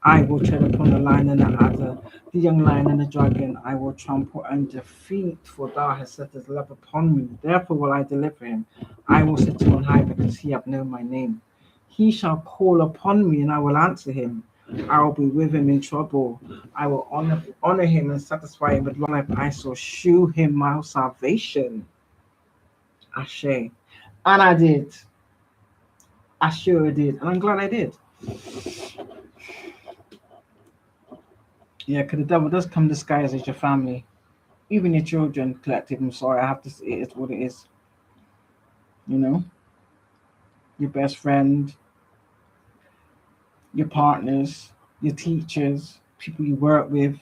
I will tread upon the lion and the adder, the young lion and the dragon. I will trample and defeat, for thou hast set His love upon me. Therefore will I deliver him. I will set him on high, because he hath known my name. He shall call upon me, and I will answer him. I will be with him in trouble. I will honor him and satisfy him with long life. I shall shew him my salvation. Ashe. And I did. I sure did. And I'm glad I did. Yeah, because the devil does come disguised as your family. Even your children, collective. I'm sorry, I have to say it is what it is. You know? Your best friend, your partners, your teachers, people you work with,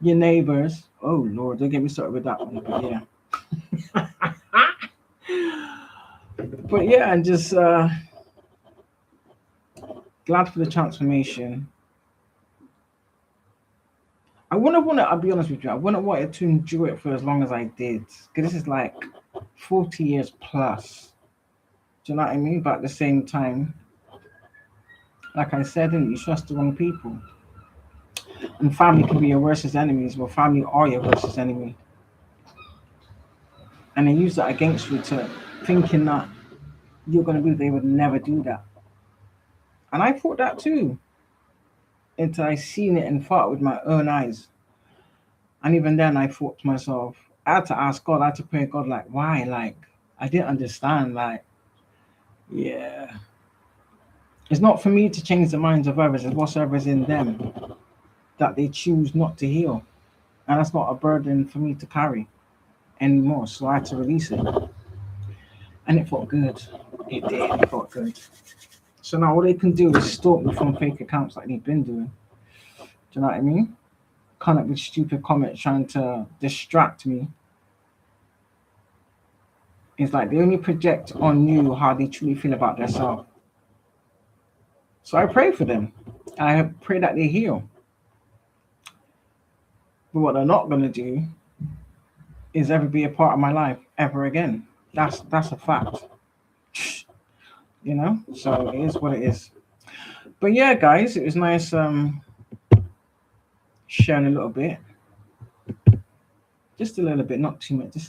your neighbors. Oh Lord, don't get me started with that one. But yeah. But yeah, and just glad for the transformation. I'll be honest with you, I wouldn't wanted to endure it for as long as I did. Because this is like 40 years plus. Do you know what I mean? But at the same time, like I said, you trust the wrong people. And family can be your worst enemies. Well, family are your worst enemy. And they use that against you to thinking that you're going to believe they would never do that. And I thought that too, until I seen it and thought with my own eyes. And even then, I thought to myself, I had to ask God, I had to pray, God, like, why? Like, I didn't understand. Like, yeah. It's not for me to change the minds of others, it's whatsoever's in them that they choose not to heal. And that's not a burden for me to carry anymore. So I had to release it. And it felt good. It did. It felt good. So now all they can do is stalk me from fake accounts like they've been doing. Do you know what I mean? Come up with stupid comments trying to distract me. It's like they only project on you how they truly feel about themselves. So I pray for them. I pray that they heal. But what they're not gonna do is ever be a part of my life ever again. That's a fact. You know? So it is what it is. But yeah, guys, it was nice sharing a little bit. Just a little bit, not too much. Just